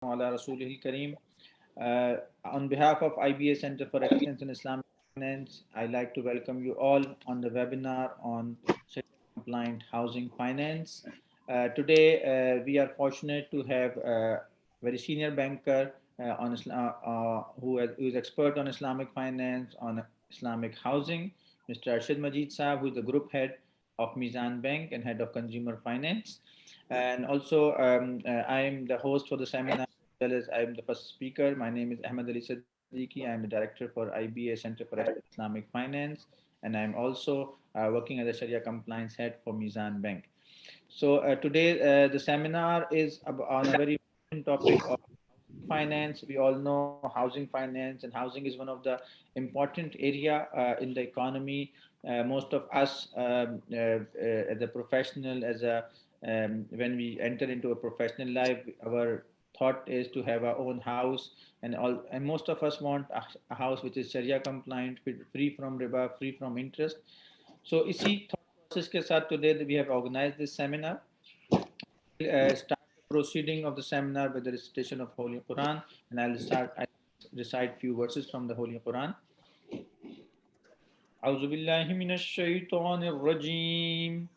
ala Rasulihil Kareem. On behalf of IBA Center for Excellence in Islamic Finance, I'd like to welcome you all on the webinar on Sharia compliant housing finance. Today, we are fortunate to have a very senior banker who is expert on Islamic finance, on Islamic housing, Mr. Arshad Majid Saab, who is the group head of Mizan Bank and head of consumer finance. And also, I am the host for the seminar well as I'm the first speaker. My name is Ahmed Ali Siddiqui. I'm the director for IBA Center for Islamic Finance, and I'm also working as a Sharia compliance head for Mizan Bank. So today the seminar is on a very important topic of finance. We all know housing finance, and housing is one of the important area in the economy. Most of us, as a professional, when we enter into a professional life, our thought is to have our own house, and most of us want a house which is Sharia compliant, free from riba, free from interest. So, इसी thought process के साथ today we have organized this seminar. Start the proceeding of the seminar with the recitation of Holy Quran, and I recite few verses from the Holy Quran. أعوذ بالله من الشيطان الرجيم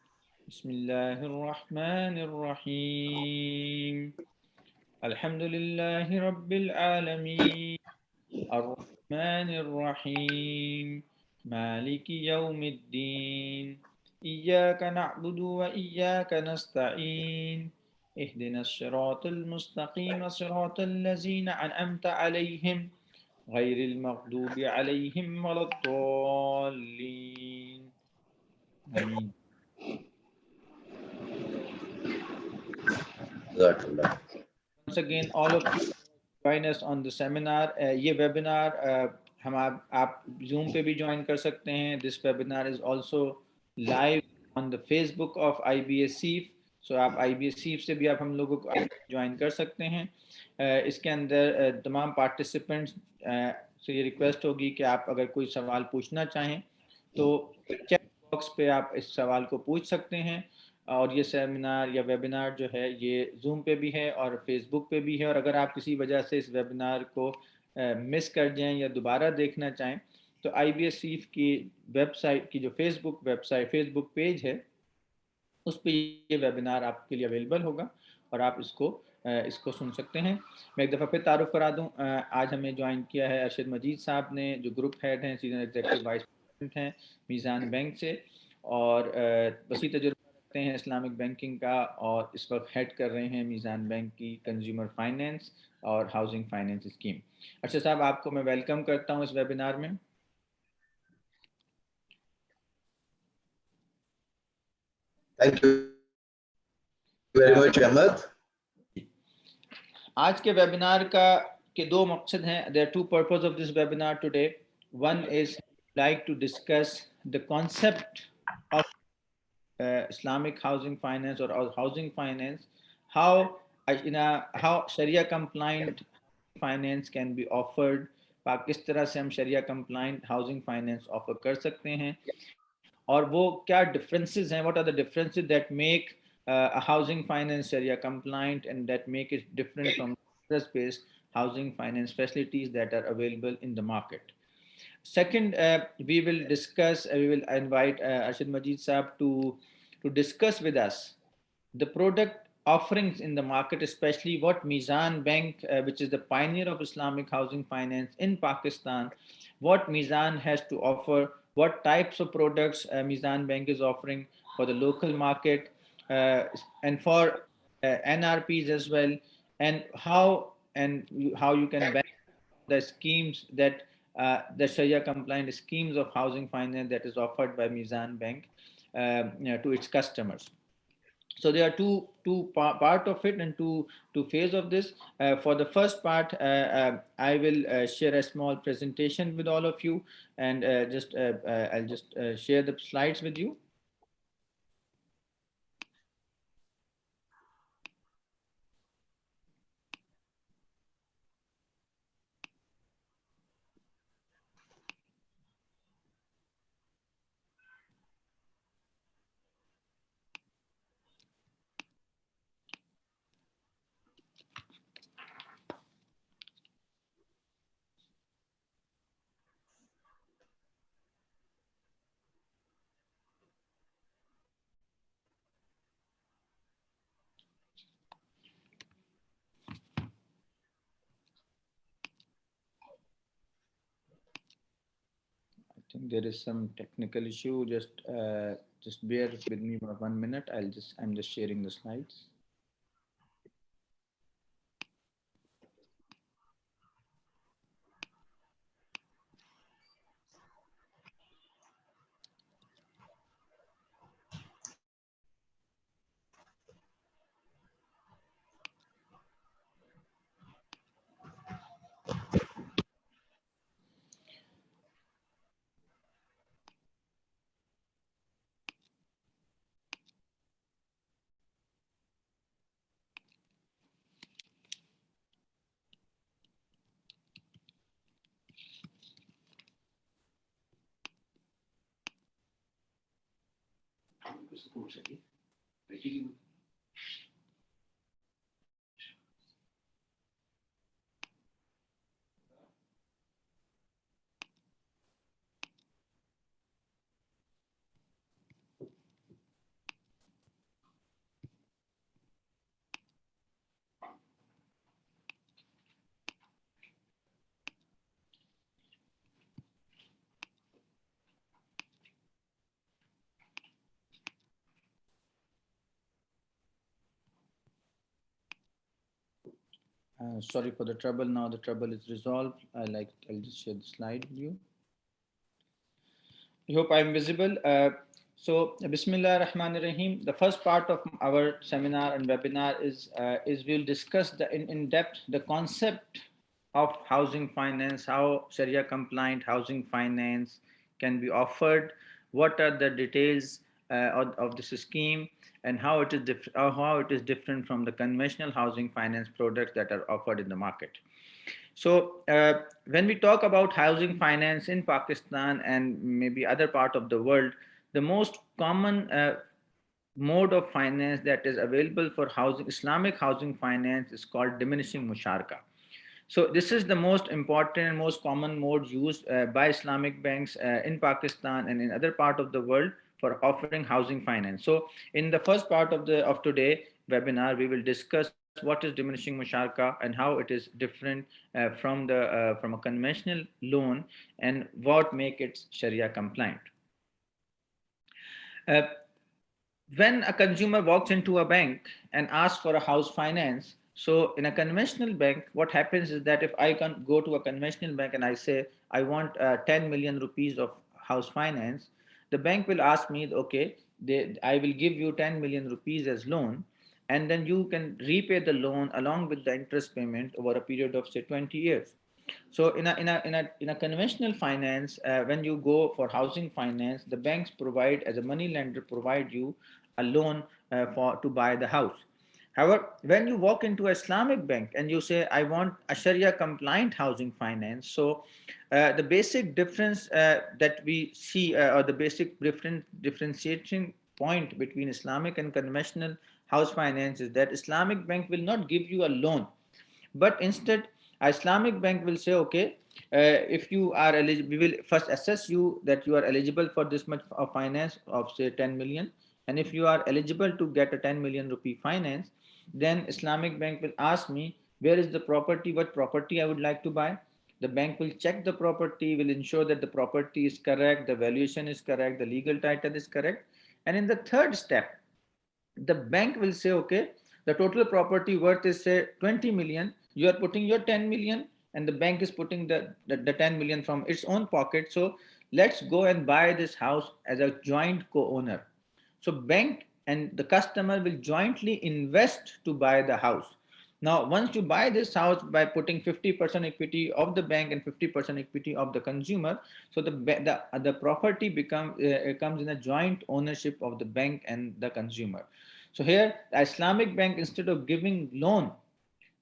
بسم الله الرحمن الرحيم الحمد لله رب العالمين الرحمن الرحيم مالك يوم الدين إياك نعبد وإياك نستعين اهدنا الصراط المستقيم صراط الذين أنعمت عليهم غير المغضوب عليهم ولا الضالين آمين. Jazakallah. Once again, all of you join us on the seminar. ये webinar हम आप Zoom पे भी join कर सकते हैं. This webinar is also live on the Facebook of IBA CIF. So आप IBA CIF से भी आप हम लोगों को join कर सकते हैं. इसके अंदर तमाम participants से ये request होगी कि आप अगर कोई सवाल पूछना चाहें तो चैट बॉक्स पे आप इस सवाल को पूछ सकते हैं. और ये सेमिनार या वेबिनार जो है ये जूम पे भी है और फेसबुक पे भी है. और अगर आप किसी वजह से इस वेबिनार को मिस कर जाएं या दोबारा देखना चाहें तो IBSCIF की वेबसाइट की जो फेसबुक पेज है उस पर ये वेबिनार आपके लिए अवेलेबल होगा और आप इसको सुन सकते हैं. मैं एक दफ़ा फिर तारुफ करा दूं. आज हमें ज्वाइन किया है अरशद मजीद साहब ने, जो ग्रुप हेड हैं, सीनियर एग्जीक्यूटिव वाइस प्रेसिडेंट हैं मीज़ान बैंक से, और वसी तजुर्बा रखते हैं इस्लामिक बैंकिंग का, और इस वक्त हेड कर रहे हैं मीज़ान बैंक की कंज्यूमर फाइनेंस और हाउसिंग फाइनेंस स्कीम. अरशद साहब, आपको मैं वेलकम करता हूँ इस वेबिनार में. Thank you very much, Ahmed. आज के वेबिनार के दो मकसद हैं. There are two purpose of this webinar today. One is like to discuss the concept of Islamic housing finance or housing finance, how how Sharia compliant finance can be offered. किस तरह से हम शरिया compliant housing finance offer कर सकते हैं, और वो क्या डिफरेंसेस हैं, what are the differences that make a housing finance Sharia compliant and that make it different from trust based housing finance facilities that are available in the market. Second, we will invite Arshad Majid Saab to discuss with us the product offerings in the market, especially what Mizan Bank, which is the pioneer of Islamic housing finance in Pakistan, what Mizan has to offer, what types of products Mizan Bank is offering for the local market uh, and for NRPs as well, and how you can benefit the schemes that the Sharia compliant schemes of housing finance that is offered by Mizan Bank to its customers. So there are part of it and two phase of this. For the first part, I will share a small presentation with all of you, and I'll just share the slides with you. think there is some technical issue. Just bear with me for 1 minute. I'm just sharing the slides. Sorry for the trouble. Now the trouble is resolved. I'll just share the slide with you. I hope I'm visible. Bismillah ar-Rahman ar-Rahim. The first part of our seminar and webinar is we'll discuss in depth the concept of housing finance, how Sharia compliant housing finance can be offered, what are the details of this scheme, and how how it is different from the conventional housing finance products that are offered in the market. When we talk about housing finance in Pakistan and maybe other part of the world, the most common mode of finance that is available for housing, Islamic housing finance, is called diminishing musharaka. So this is the most important and most common mode used by Islamic banks in Pakistan and in other part of the world for offering housing finance. So in the first part of the of today webinar, we will discuss what is diminishing musharaka and how it is different from a conventional loan and what make it Sharia compliant. Uh, when a consumer walks into a bank and asks for a house finance, so in a conventional bank, what happens is that if I can go to a conventional bank and I say I want 10 million rupees of house finance, the bank will ask me, okay, I will give you 10 million rupees as loan, and then you can repay the loan along with the interest payment over a period of say 20 years. So in a conventional finance, when you go for housing finance, the banks provide, as a money lender, provide you a loan for to buy the house. However, when you walk into a Islamic bank and you say, I want a Sharia compliant housing finance, so the basic difference that we see, or the basic differentiating point between Islamic and conventional house finance, is that Islamic bank will not give you a loan, but instead a Islamic bank will say, okay, if you are eligible, we will first assess you that you are eligible for this much of finance of say 10 million. And if you are eligible to get a 10 million rupee finance, then Islamic bank will ask me, where is the property, what property I would like to buy. The bank will check the property, will ensure that the property is correct, the valuation is correct, the legal title is correct. And in the third step, the bank will say, okay, the total property worth is say 20 million. You are putting your 10 million, and the bank is putting the 10 million from its own pocket. So let's go and buy this house as a joint co-owner. So bank and the customer will jointly invest to buy the house. Now, once you buy this house by putting 50% equity of the bank and 50% equity of the consumer, so the property comes in a joint ownership of the bank and the consumer. So here, the Islamic bank, instead of giving loan,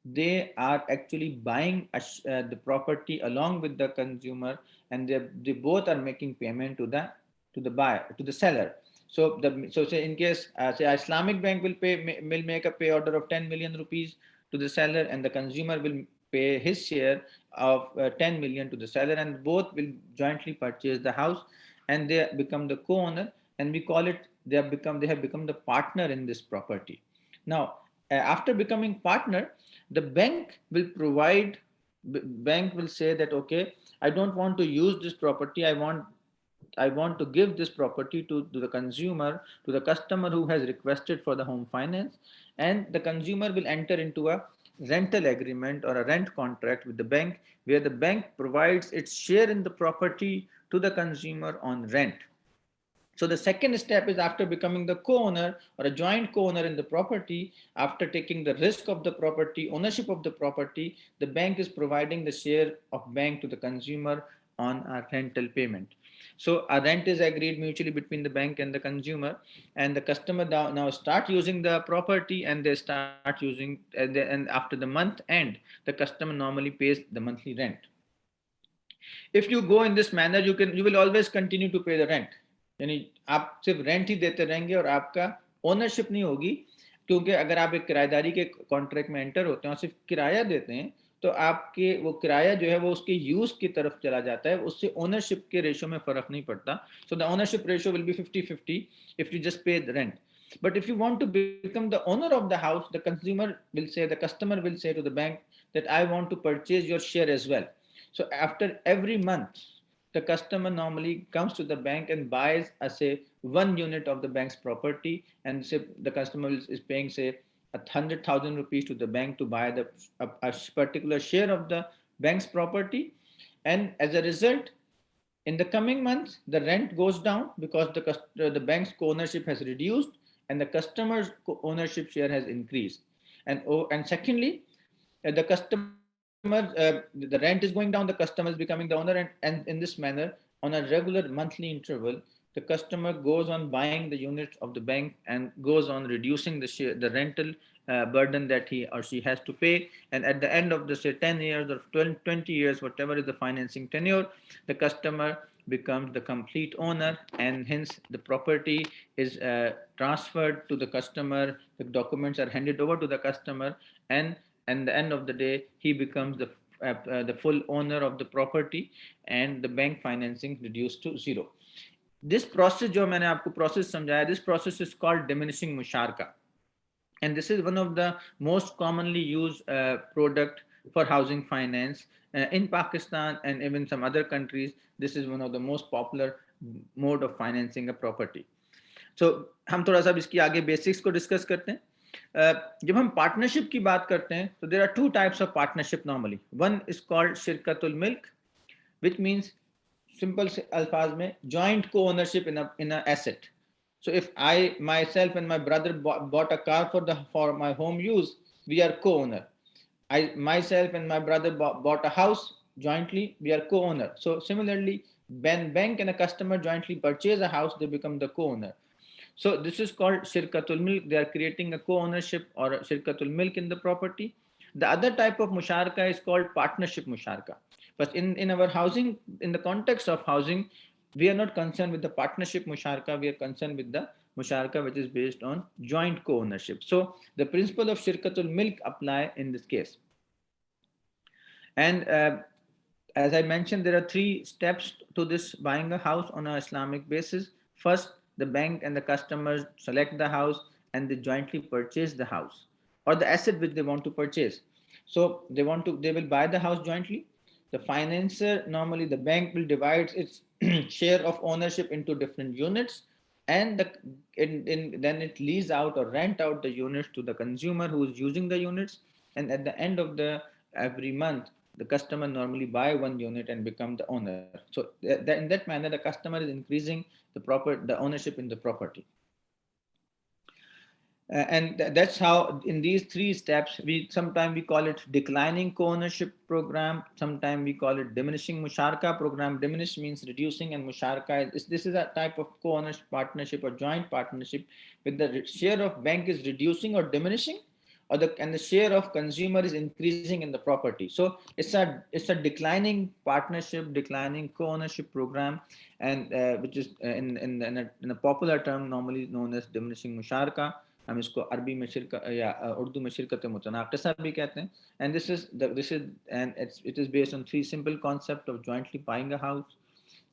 they are actually buying the property along with the consumer, and they both are making payment to the buyer, to the seller. So say in case say Islamic bank will make a pay order of 10 million rupees to the seller, and the consumer will pay his share of 10 million to the seller, and both will jointly purchase the house, and they become the co-owner, and we call it they have become the partner in this property. Now, after becoming partner, the bank will provide, bank will say that, okay, I don't want to use this property, I want I want to give this property to the consumer, to the customer who has requested for the home finance, and the consumer will enter into a rental agreement or a rent contract with the bank, where the bank provides its share in the property to the consumer on rent. So the second step is, after becoming the co-owner or a joint co-owner in the property, after taking the risk of the property, ownership of the property, the bank is providing the share of bank to the consumer on a rental payment. So a rent is agreed mutually between the bank and the consumer, and the customer now start using the property, and they start using, and after the month end, the customer normally pays the monthly rent. If you go in this manner, you will always continue to pay the rent. यानी आप सिर्फ rent ही देते रहेंगे और आपका ownership नहीं होगी, क्योंकि अगर आप एक किराएदारी के कॉन्ट्रैक्ट में एंटर होते हैं और सिर्फ किराया देते हैं, तो आपके वो किराया जो है वो उसके यूज की तरफ चला जाता है, उससे ओनरशिप के रेशियो में फर्क नहीं पड़ता. So the ownership ratio will be 50-50 if you just पे the rent. But if you want to become the owner of the house, the customer will say to the bank that I want to purchase your share as well. So after every month, the customer normally comes to the bank and buys, say, 1 unit of the bank's property, and say the customer is paying, say, 100,000 rupees to the bank to buy a particular share of the bank's property. And as a result, in the coming months, the rent goes down because the bank's ownership has reduced and the customer's ownership share has increased. And secondly, the rent is going down, the customer is becoming the owner, and in this manner, on a regular monthly interval, the customer goes on buying the units of the bank and goes on reducing the rental burden that he or she has to pay. And at the end of the, say, 10 years or 20 years, whatever is the financing tenure, the customer becomes the complete owner, and hence the property is transferred to the customer, the documents are handed over to the customer, and at the end of the day, he becomes the full owner of the property, and the bank financing reduced to zero. This process जो मैंने आपको process समझाया, this process is called diminishing musharka, and this is one of the most commonly used product for housing finance in Pakistan and even some other countries. This is one of the most popular mode of financing a property. So हम थोड़ा सा इसकी आगे basics को discuss करते हैं. जब हम पार्टनरशिप की बात करते हैं, तो there are two types of partnership normally. One is called शिरकतुल मिल्क, व्हिच मींस सिंपल अल्फाज में joint co ownership in a asset. So if I myself and my brother bought a car for my home use, we are co-owner. I myself and my brother bought a house jointly, we are co-owner. So similarly, when bank and a customer jointly purchase a house, they become the co-owner. So this is called shirkatul milk. They are creating a co-ownership or a shirkatul milk in the property. The other type of musharaka is called partnership musharaka. But in our housing, in the context of housing, we are not concerned with the partnership musharaka. We are concerned with the musharaka which is based on joint co-ownership. So the principle of shirkatul milk apply in this case. And as I mentioned, there are three steps to this buying a house on an Islamic basis. First, the bank and the customers select the house and they jointly purchase the house or the asset which they want to purchase. So they will buy the house jointly. The financer, normally the bank, will divide its share of ownership into different units, and then it lease out or rent out the units to the consumer who is using the units. And at the end of the every month, the customer normally buy 1 unit and become the owner. So in that manner, the customer is increasing the ownership in the property. And that's how in these three steps, sometimes we call it declining co-ownership program, sometimes we call it diminishing musharaka program. Diminish means reducing, and musharaka this is a type of co-ownership partnership or joint partnership with the share of bank is reducing or diminishing, and the share of consumer is increasing in the property. So it's a declining partnership, declining co-ownership program, and which is in a popular term normally known as diminishing musharaka. हम इसको अरबी में शिरकत या उर्दू में शिरकत मुतनाक़िसा भी कहते हैं. And this is it is based on three simple concepts of jointly buying a house,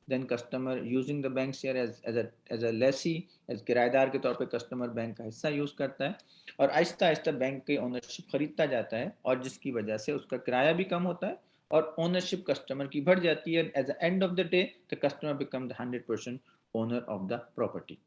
then customer using the bank share as a lessee, as किराएदार के तौर पे customer बैंक का हिस्सा यूज करता है, और आहिस्ता आहिस्ता बैंक की ओनरशिप खरीदता जाता है, और जिसकी वजह से उसका किराया भी कम होता है और ownership customer की बढ़ जाती है. At the end of the day, the customer becomes the 100% owner of the property.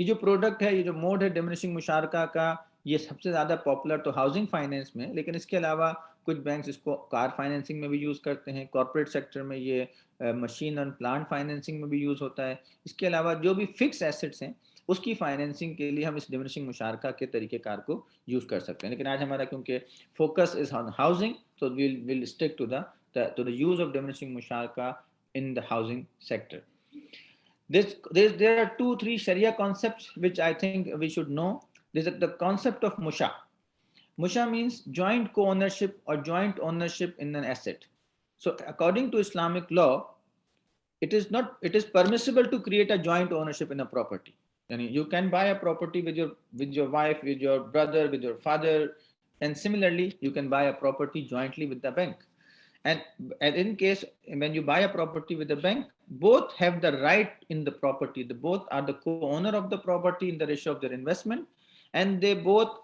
ये जो प्रोडक्ट है, ये जो मोड है डिमिनिशिंग मुशारका का, ये सबसे ज़्यादा पॉपुलर तो हाउसिंग फाइनेंस में, लेकिन इसके अलावा कुछ बैंक्स इसको कार फाइनेंसिंग में भी यूज़ करते हैं, कॉर्पोरेट सेक्टर में ये मशीन और प्लांट फाइनेंसिंग में भी यूज़ होता है. इसके अलावा जो भी फिक्स एसेट्स हैं उसकी फाइनेंसिंग के लिए हम इस डिमिनिशिंग मुशारका के तरीक़ेकार को यूज़ कर सकते हैं. लेकिन आज हमारा क्योंकि फोकस इज़ ऑन हाउसिंग, तो will stick to the use of diminishing मुशारका in the housing sector. There are 2-3 Sharia concepts which I think we should know. There's the concept of musha. Musha means joint co-ownership or joint ownership in an asset. So according to Islamic law, it is permissible to create a joint ownership in a property. You can buy a property with your wife, with your brother, with your father, and similarly you can buy a property jointly with the bank. And in case when you buy a property with the bank, both have the right in the property. They both are the co-owner of the property in the ratio of their investment, and they both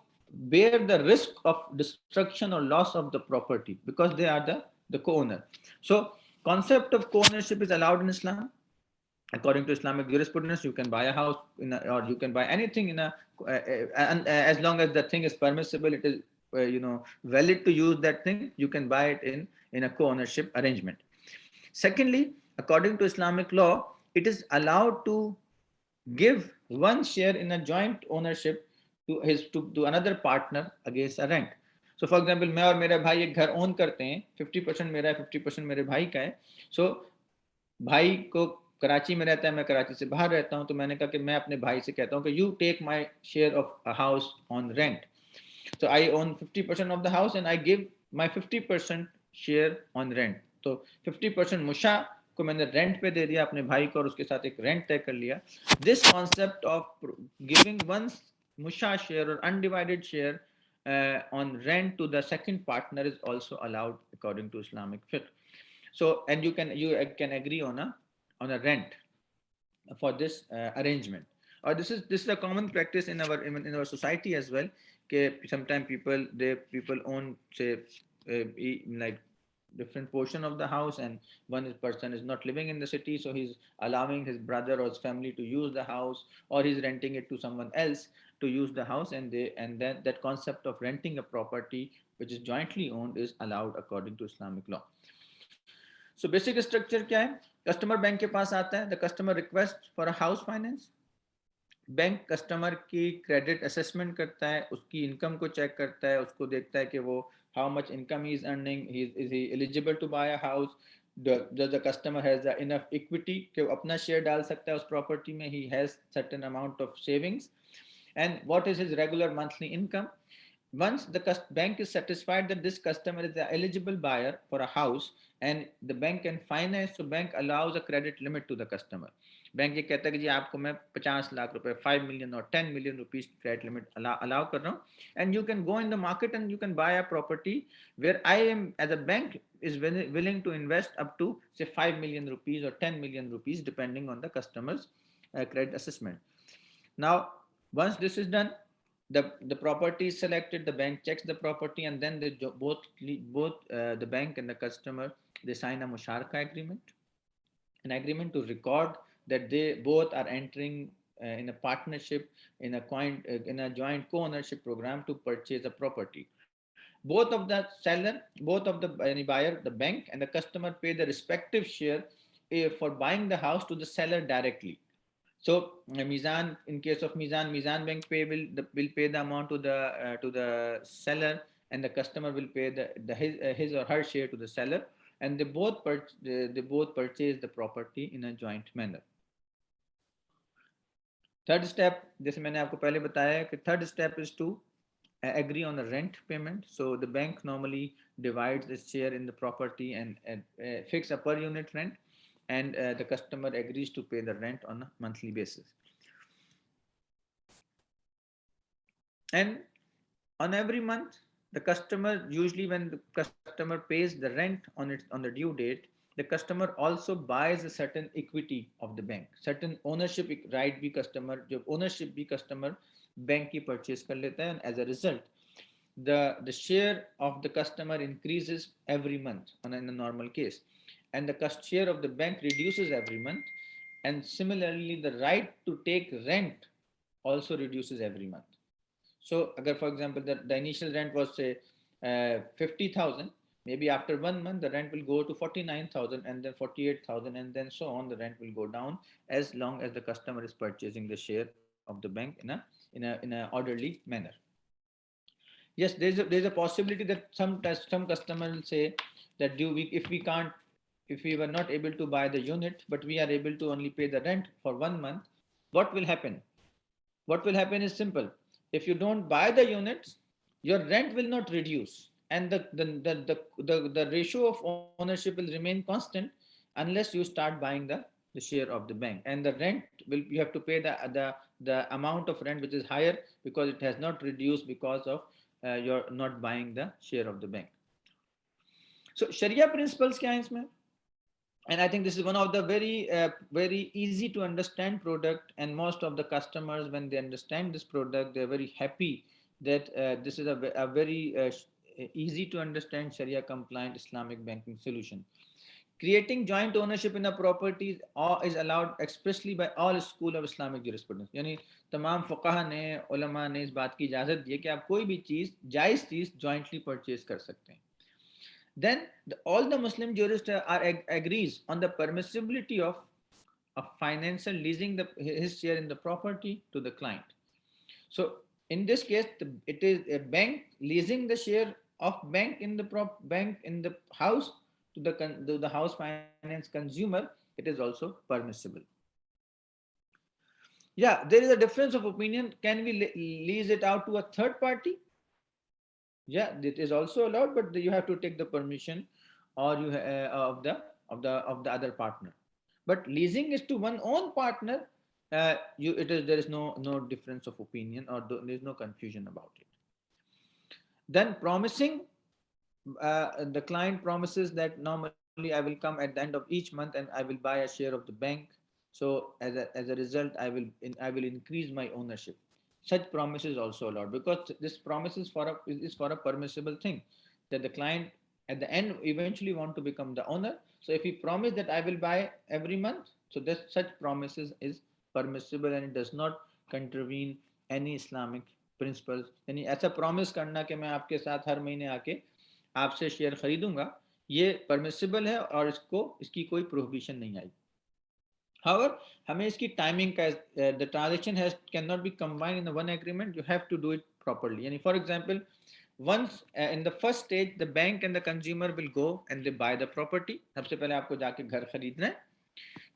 bear the risk of destruction or loss of the property because they are the co-owner. So concept of co-ownership is allowed in Islam. According to Islamic jurisprudence, you can buy a house or you can buy anything and as long as the thing is permissible, it is valid to use that thing, you can buy it in a co-ownership arrangement. Secondly, according to Islamic law, it is allowed to give one share in a joint ownership to another partner against a rent. So for example, मैं और मेरा भाई एक घर own करते हैं, 50% मेरा है, 50% मेरे भाई का है. So भाई को कराची में रहता है, मैं कराची से बाहर रहता हूं, तो मैंने कहा कि मैं अपने भाई से कहता हूं कि you take my share of a house on rent. So I own 50% of the house and I give my 50% share on rent. तो 50% मुशा को मैंने रेंट पे दे दिया अपने भाई को और उसके साथ एक रेंट तय कर लिया. This concept of giving one musha share or undivided share on rent to the second partner is also allowed according to Islamic fiqh. So, and you can agree on a rent for this arrangement. Or this is a common practice in our society as well. Sometimes people own, say, like different portion of the house, and one person is not living in the city, so he's allowing his brother or his family to use the house, or he's renting it to someone else to use the house, and then that concept of renting a property which is jointly owned is allowed according to Islamic law. So basic structure क्या है? Customer bank के पास आता है, the customer request for a house finance. Bank customer की credit assessment करता है, उसकी income को चेक करता है, उसको देखता है कि वो how much income he is earning, is he eligible to buy a house, does the customer has enough equity कि वो अपना शेयर डाल सकता है उस प्रॉपर्टी में, he has certain amount of savings, and what is his regular monthly income. Once the bank is satisfied that this customer is the eligible buyer for a house and the bank can finance, so bank allows a credit limit to the customer. Bank ये कहता है कि जी आपको मैं 50 लाख रुपए, 5 million or 10 million rupees credit limit allow कर रहा हूँ, and you can go in the market and you can buy a property where I am as a bank is willing to invest up to say 5 million rupees or 10 million rupees depending on the customer's credit assessment. Now once this is done, the property is selected, the bank checks the property, and then they both the bank and the customer, they sign a musharaka agreement, an agreement to record that they both are entering in a partnership in a joint co-ownership program to purchase a property. Both of the seller, both of the buyer, the bank and the customer pay the respective share for buying the house to the seller directly. So Mizan, in case of Mizan Bank will pay the amount to the seller, and the customer will pay his or her share to the seller, and they both purchase the property in a joint manner. Third step, जैसे मैंने आपको पहले बताया कि third step is to agree on a rent payment. So the bank normally divides its share in the property and fix a per unit rent, and the customer agrees to pay the rent on a monthly basis. And on every month, the customer, usually when the customer pays the rent on the due date, the customer also buys a certain equity of the bank, certain ownership right भी customer, जो ownership भी customer bank की purchase कर लेता है, and as a result, the share of the customer increases every month in a normal case, and the share of the bank reduces every month, and similarly the right to take rent also reduces every month. So, agar for example, the initial rent was say 50,000, maybe after 1 month the rent will go to 49,000 and then 48,000 and then so on. The rent will go down as long as the customer is purchasing the share of the bank in a orderly manner. Yes, there's a possibility that some customer will say that do we if we can't if we were not able to buy the unit but we are able to only pay the rent for 1 month, what will happen? What will happen is simple. If you don't buy the units, your rent will not reduce, and the ratio of ownership will remain constant unless you start buying the share of the bank, and the rent will you have to pay the amount of rent which is higher because it has not reduced because of you're not buying the share of the bank. So Sharia principles kya hai isme? And I think this is one of the very easy to understand product, and most of the customers when they understand this product they're very happy that this is a very easy to understand Sharia compliant Islamic banking solution. Creating joint ownership in a property is allowed expressly by all school of Islamic jurisprudence. यानी तमाम फुकाहा ने उलमा ने इस बात की इजाजत दी है कि आप कोई भी चीज जायज चीज jointly purchase कर सकते हैं. Then all the Muslim jurists agrees on the permissibility of a financier leasing his share in the property to the client. So in this case, it is a bank leasing the share of bank in the house to the house finance consumer. It is also permissible. Yeah, there is a difference of opinion. Can we lease it out to a third party? Yeah, it is also allowed, but you have to take the permission or of the other partner. But leasing is to one own partner. There is no difference of opinion or there is no confusion about it. Then promising, the client promises that normally I will come at the end of each month and I will buy a share of the bank. So as a result, I will increase my ownership. Such promise is also allowed because this promise is for a permissible thing, that the client at the end eventually want to become the owner. So if he promise that I will buy every month, so that such promises is permissible and it does not contravene any Islamic principles. यानी ऐसा promise करना कि मैं आपके साथ हर महीने आके आपसे शेयर खरीदूंगा, ये permissible है और इसकी कोई prohibition नहीं आई. However, हमें इसकी टाइमिंग का the transaction cannot be combined in one agreement. You have to do it properly. यानी for example, once in the first stage, the bank and the consumer will go and they buy the property. सबसे पहले आपको जाके घर खरीदना है.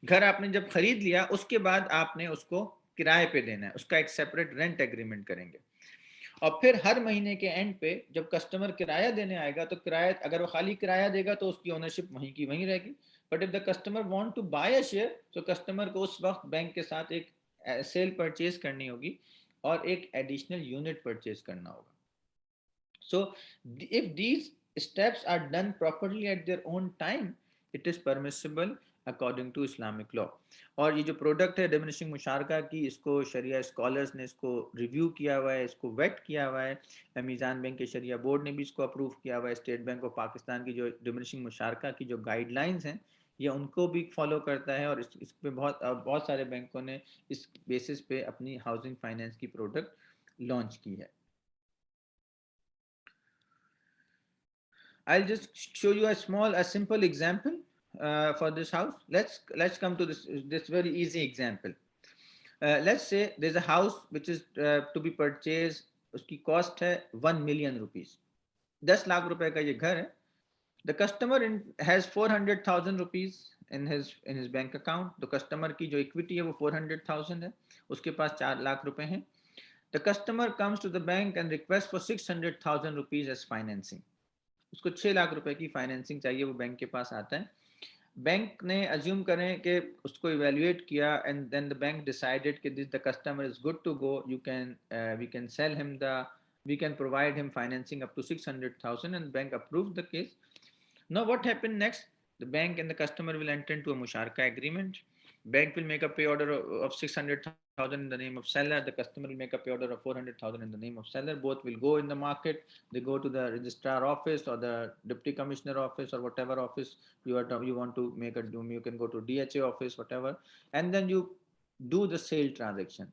घर आपने जब खरीद लिया, उसके बाद आपने उसको किराए पे देना है. उसका एक सेपरेट रेंट एग्रीमेंट करेंगे. और फिर हर महीने के एंड पे जब कस्टमर किराया देने आएगा तो किराया अगर वो खाली किराया देगा तो उसकी ओनरशिप वहीं की वहीं रहेगी. But if the customer want to buy a share, तो कस्टमर को उस वक्त बैंक के साथ एक सेल परचेज करनी होगी और एक एडिशनल यूनिट परचेज करना होगा. So if these steps are done properly at their own time, it is permissible according to Islamic law. और ये जो प्रोडक्ट है डिमिनिशिंग मुशारका की, इसको शरिया स्कॉलर्स ने इसको रिव्यू किया हुआ है, इसको वेट किया हुआ है. मीज़ान बैंक के शरिया बोर्ड ने भी इसको अप्रूव किया हुआ है. स्टेट बैंक ऑफ पाकिस्तान की जो डिमिनिशिंग मुशारका की जो गाइडलाइंस हैं ये उनको भी फॉलो करता है और इस पे बहुत सारे बैंकों ने इस बेसिस पे अपनी हाउसिंग फाइनेंस की प्रोडक्ट लॉन्च की है. I'll just show you a simple example for this house. Let's come to this very easy example. Let's say there's a house which is to be purchased. उसकी cost है 1 million rupees. 10 lakh रुपए का ये घर है. The customer has 400,000 rupees in his bank account. तो customer की जो equity है वो 400,000 है. उसके पास 4 लाख रुपए हैं. The customer comes to the bank and requests for 600,000 rupees as financing. उसको 6 लाख रुपए की फाइनेंसिंग चाहिए, वो बैंक के पास आता है. बैंक ने अज्यूम करें कि उसको इवेल्युएट किया and then the bank decided कि this the customer is good to go, we can sell him we can provide him financing up to 600,000 and bank approved the case. Now what happened next? The bank and the customer will enter into a musharaka agreement. bank will make a pay order of 600,000 in the name of seller. The customer will make a pay order of 400,000 in the name of seller. Both will go in the market. They go to the registrar office or the deputy commissioner office or whatever office you want to make a do. You can go to DHA office, whatever, and then you do the sale transaction.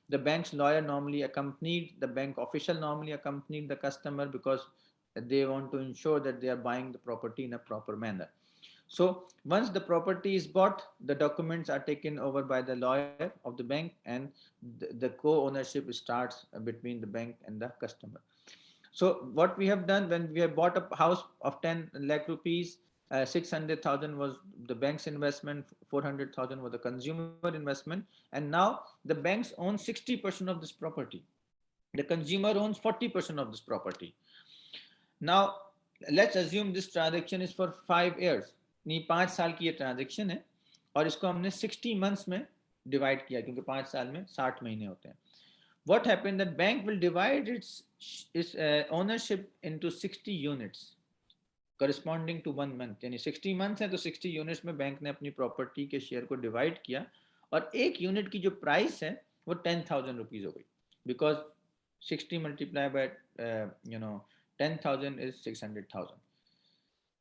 The bank's lawyer normally accompanied, the bank official normally accompanied the customer because they want to ensure that they are buying the property in a proper manner. So once the property is bought, the documents are taken over by the lawyer of the bank, and the co-ownership starts between the bank and the customer. So what we have done, when we have bought a house of 10 lakh rupees, 600,000 was the bank's investment, 400,000 was the consumer investment, and now the banks own 60% of this property. The consumer owns 40% of this property. Now let's assume this transaction is for 5 years. नहीं 5 साल की ये transaction है और इसको हमने 60 months में divide किया क्योंकि 5 साल में 60 महीने होते हैं. What happened, that bank will divide its ownership into 60 units corresponding to 1 month. यानी 60 months है तो 60 units में बैंक ने अपनी प्रॉपर्टी के शेयर को डिवाइड किया और एक यूनिट की जो प्राइस है वो 10,000 रुपीज हो गई, because 60 multiplied by 10,000 is 600,000.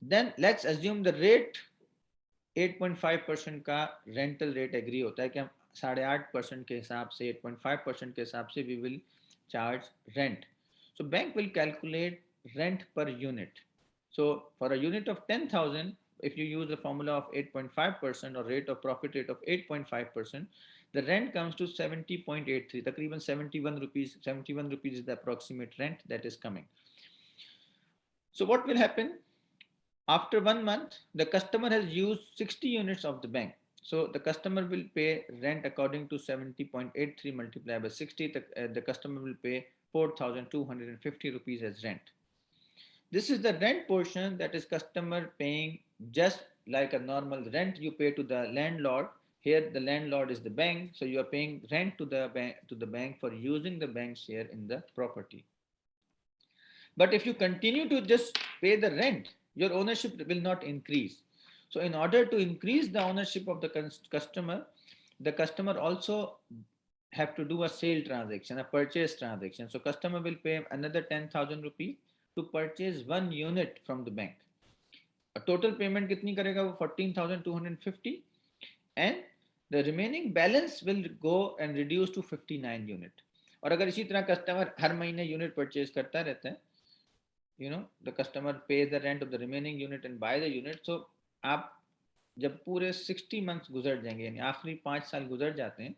Then let's assume the rate 8.5% का रेंटल रेट एग्री होता है कि हम 8.5% के हिसाब से 8.5% के हिसाब से we will charge rent. So bank will calculate rent per unit. So for a unit of 10,000, if you use the formula of 8.5% or rate of profit rate of 8.5%, the rent comes to 70.83, तकरीबन 71 rupees. 71 rupees is the approximate rent that is coming. So what will happen? After 1 month, the customer has used 60 units of the bank. So the customer will pay rent according to 70.83 multiplied by 60. The customer will pay 4,250 rupees as rent. This is the rent portion that is customer paying just like a normal rent you pay to the landlord. Here the landlord is the bank, so you are paying rent to the bank for using the bank share in the property. But if you continue to just pay the rent, your ownership will not increase. So in order to increase the ownership of the customer also have to do a sale transaction, a purchase transaction. So customer will pay another 10,000 rupees to purchase 1 unit from the bank. A total payment कितनी करेगा वो 14,250, and the remaining balance will go and reduce to 59 unit. और अगर इसी तरह customer हर महीने unit purchase करता रहता है, the customer pays the rent of the remaining unit and buy the unit. So आप जब पूरे 60 months गुजर जाएंगे, यानी आखिरी 5 साल गुजर जाते हैं,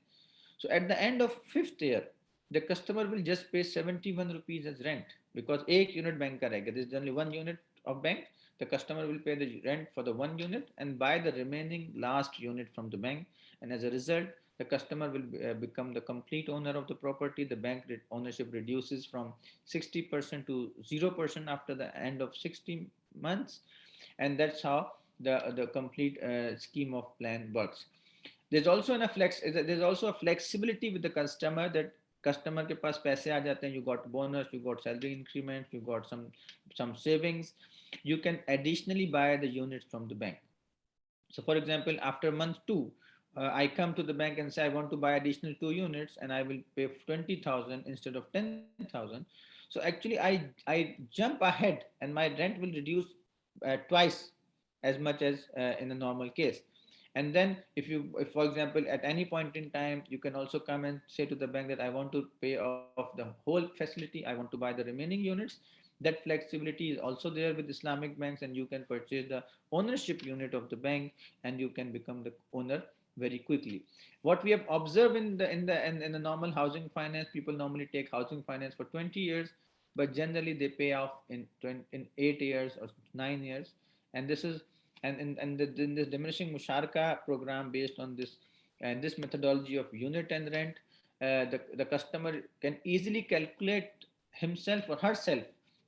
so at the end of 5th year, the customer will just pay 71 rupees as rent, because एक unit bank का रहेगा. There is only 1 unit of bank. The customer will pay the rent for the 1 unit and buy the remaining last unit from the bank, and as a result, the customer will become the complete owner of the property. The bank ownership reduces from 60% to 0% after the end of 60 months, and that's how the complete scheme of plan works. There's also a flexibility with the customer, that customer के पास पैसे आ जाते हैं, you got bonus, you got salary increment, you got some savings, you can additionally buy the units from the bank. So for example, after month 2, I come to the bank and say I want to buy additional 2 units and I will pay 20,000 instead of 10,000. So actually I jump ahead and my rent will reduce twice as much as in a normal case. And then if for example, at any point in time, you can also come and say to the bank that I want to pay off the whole facility, I want to buy the remaining units. That flexibility is also there with Islamic banks, and you can purchase the ownership unit of the bank and you can become the owner very quickly. What we have observed in the normal housing finance, people normally take housing finance for 20 years, but generally they pay off in 8 years or 9 years. And this is in this diminishing musharaka program, based on this and this methodology of unit and rent, the customer can easily calculate himself or herself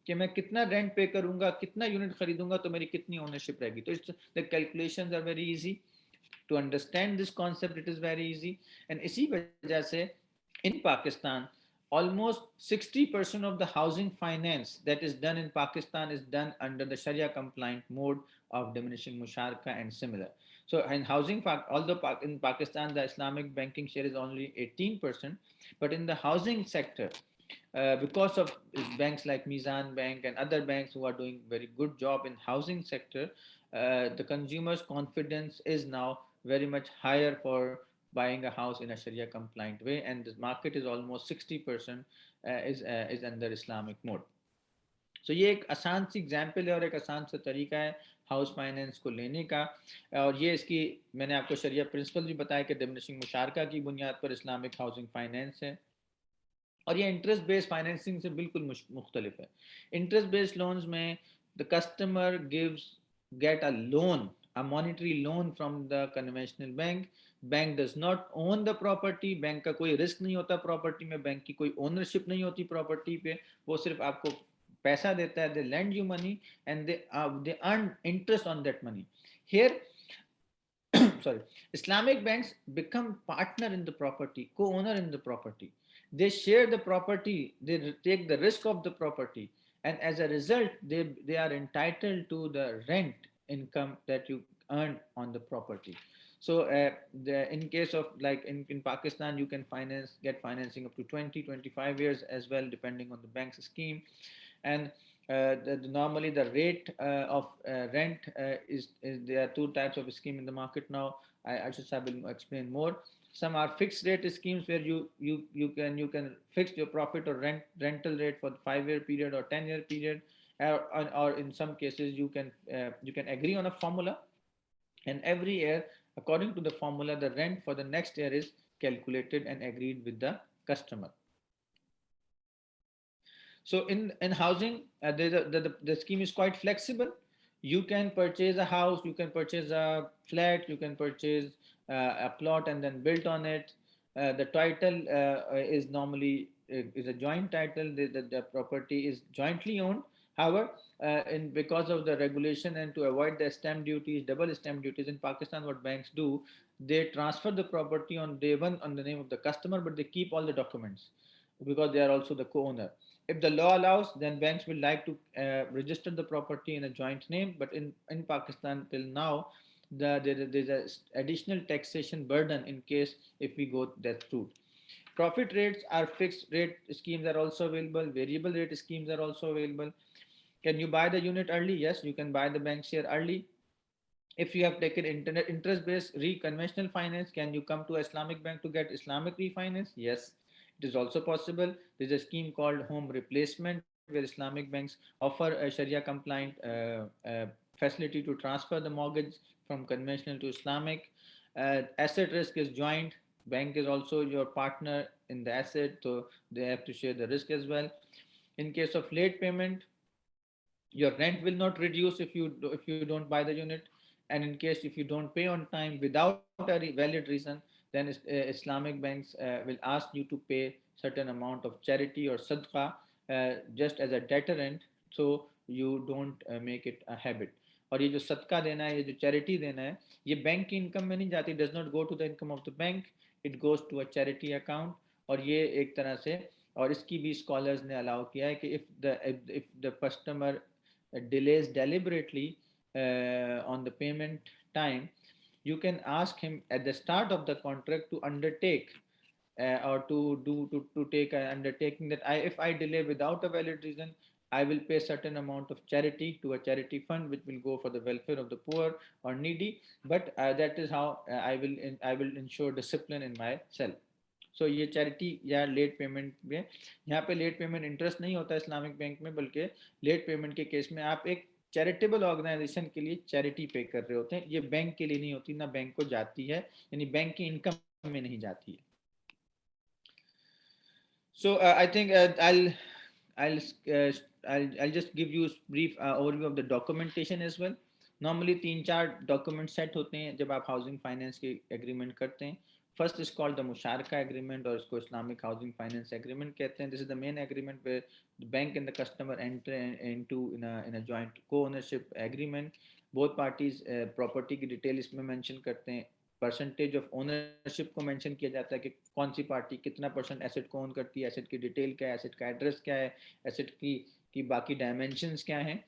कि मैं कितना rent पे करूंगा, कितना unit खरीदूंगा तो मेरी कितनी ownership रहेगी. तो the calculations are very easy. To understand this concept, it is very easy. And इसी वजह से in Pakistan, almost 60% of the housing finance that is done in Pakistan is done under the Sharia compliant mode of diminishing musharaka and similar. So in housing, although in Pakistan the Islamic banking share is only 18%, but in the housing sector, because of banks like Mizan Bank and other banks who are doing very good job in housing sector, the consumers' confidence is now very much higher for buying a house in a Sharia compliant way, and the market is almost 60% is under Islamic mode. So ये एक आसान सी example है और एक आसान सा तरीका है हाउस फाइनेंस को लेने का, और ये इसकी मैंने आपको शरिया प्रिंसिपल भी बताया कि डिमिनिशिंग मुशारका की बुनियाद पर इस्लामिक हाउसिंग फाइनेंस है, और ये इंटरेस्ट बेस्ड फाइनेंसिंग से बिल्कुल मुख्तलिफ है. इंटरेस्ट बेस्ड लोन्स में the customer gives get a loan, a monetary loan from the conventional bank does not own the property, bank का कोई रिस्क नहीं होता प्रॉपर्टी में, बैंक की कोई ओनरशिप नहीं होती प्रॉपर्टी पे, वो सिर्फ आपको पैसा देता है, they lend you money and they earn interest on that money. Here sorry, Islamic banks become partner in the property, co-owner in the property. They share the property, they take the risk of the property, and as a result, they are entitled to the rent income that you earn on the property. So, in case of like in Pakistan, you can get financing up to 20-25 years as well, depending on the bank's scheme. And normally the rate of rent is there are two types of scheme in the market now. I should will explain more. Some are fixed rate schemes where you can fix your profit or rental rate for the 5 year period or 10 year period, or in some cases you can agree on a formula, and every year according to the formula the rent for the next year is calculated and agreed with the customer. So in housing, the scheme is quite flexible. You can purchase a house, you can purchase a flat, you can purchase a plot and then build on it. The title is normally is a joint title. The property is jointly owned. However, because of the regulation and to avoid the stamp duties, double stamp duties in Pakistan, what banks do, they transfer the property on day one on the name of the customer, but they keep all the documents because they are also the co-owner. If the law allows, then banks will like to register the property in a joint name. But in Pakistan till now, there's a additional taxation burden in case if we go that route. Profit rates are fixed rate schemes are also available. Variable rate schemes are also available. Can you buy the unit early? Yes, you can buy the bank share early. If you have taken interest-based conventional finance, can you come to Islamic bank to get Islamic refinance? Yes, it is also possible. There's a scheme called home replacement where Islamic banks offer a Sharia compliant facility to transfer the mortgage from conventional to Islamic. Asset risk is joint. Bank is also your partner in the asset, so they have to share the risk as well. In case of late payment, your rent will not reduce if you don't buy the unit, and in case if you don't pay on time without a valid reason, then Islamic banks will ask you to pay certain amount of charity or sadqa just as a deterrent, so you don't make it a habit. और ये जो सदका देना है, ये जो charity देना है, ये बैंक की इनकम में नहीं जाती, does not go to the income of the bank, it goes to a charity account. और ये एक तरह से, और इसकी भी स्कॉलर्स ने अलाउ किया है कि if the customer delays deliberately on the payment time, you can ask him at the start of the contract to undertake or to take an undertaking that if I delay without a valid reason, I will pay certain amount of charity to a charity fund which will go for the welfare of the poor or needy. But that is how I will ensure discipline in myself. सो ये charity या late payment में, यहाँ पे late payment interest नहीं होता Islamic bank में, बल्कि late payment के केस में आप एक चैरिटेबल ऑर्गेनाइजेशन के लिए चैरिटी पे कर रहे होते हैं, ये बैंक के लिए नहीं होती, ना बैंक को जाती है, यानी बैंक की इनकम में नहीं जाती है. So I think I'll I'll just give you a brief overview of the documentation as well. Normally 3-4 document set होते हैं जब आप हाउसिंग फाइनेंस के एग्रीमेंट करते हैं. First is called the Musharaka agreement, or इसको Islamic housing finance agreement कहते हैं. This is the main agreement where the bank and the customer enter into in a joint co-ownership agreement. Both parties property की detail इसमें mention करते हैं. Percentage of ownership को mention किया जाता है कि कौन सी पार्टी कितना परसेंट एसेट को ओन करती है, एसेट की डिटेल क्या है, एसेट का एड्रेस क्या है, एसेट की बाकी डायमेंशंस क्या हैं,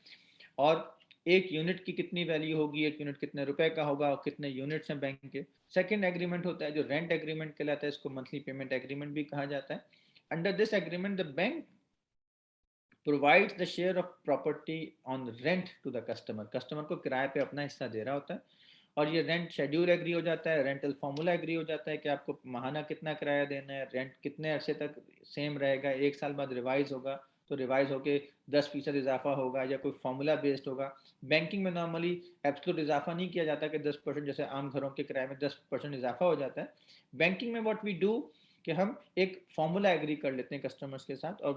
और एक यूनिट की कितनी वैल्यू होगी, एक यूनिट कितने रुपए का होगा और कितने यूनिट्स हैं बैंक के। सेकंड एग्रीमेंट होता है जो रेंट एग्रीमेंट कहलाता है, इसको मंथली पेमेंट एग्रीमेंट भी कहा जाता है। Under this agreement the bank provides the share of property on rent to the customer, customer को किराए पे अपना हिस्सा दे रहा होता है, और ये रेंट शेड्यूल एग्री हो जाता है, रेंटल फार्मूला एग्री हो जाता है कि आपको माहाना कितना किराया देना है, रेंट कितने अरसे तक सेम रहेगा, एक साल बाद रिवाइज होगा तो रिवाइज होके 10% इजाफा होगा या कोई फार्मूला बेस्ड होगा। बैंकिंग में नॉर्मली एब्सोल्यूट इजाफा नहीं किया जाता कि 10% जैसे आम घरों के किराए में 10% इजाफा हो जाता है। बैंकिंग में व्हाट वी डू कि हम एक फार्मूला एग्री कर लेते हैं कस्टमर्स के साथ, और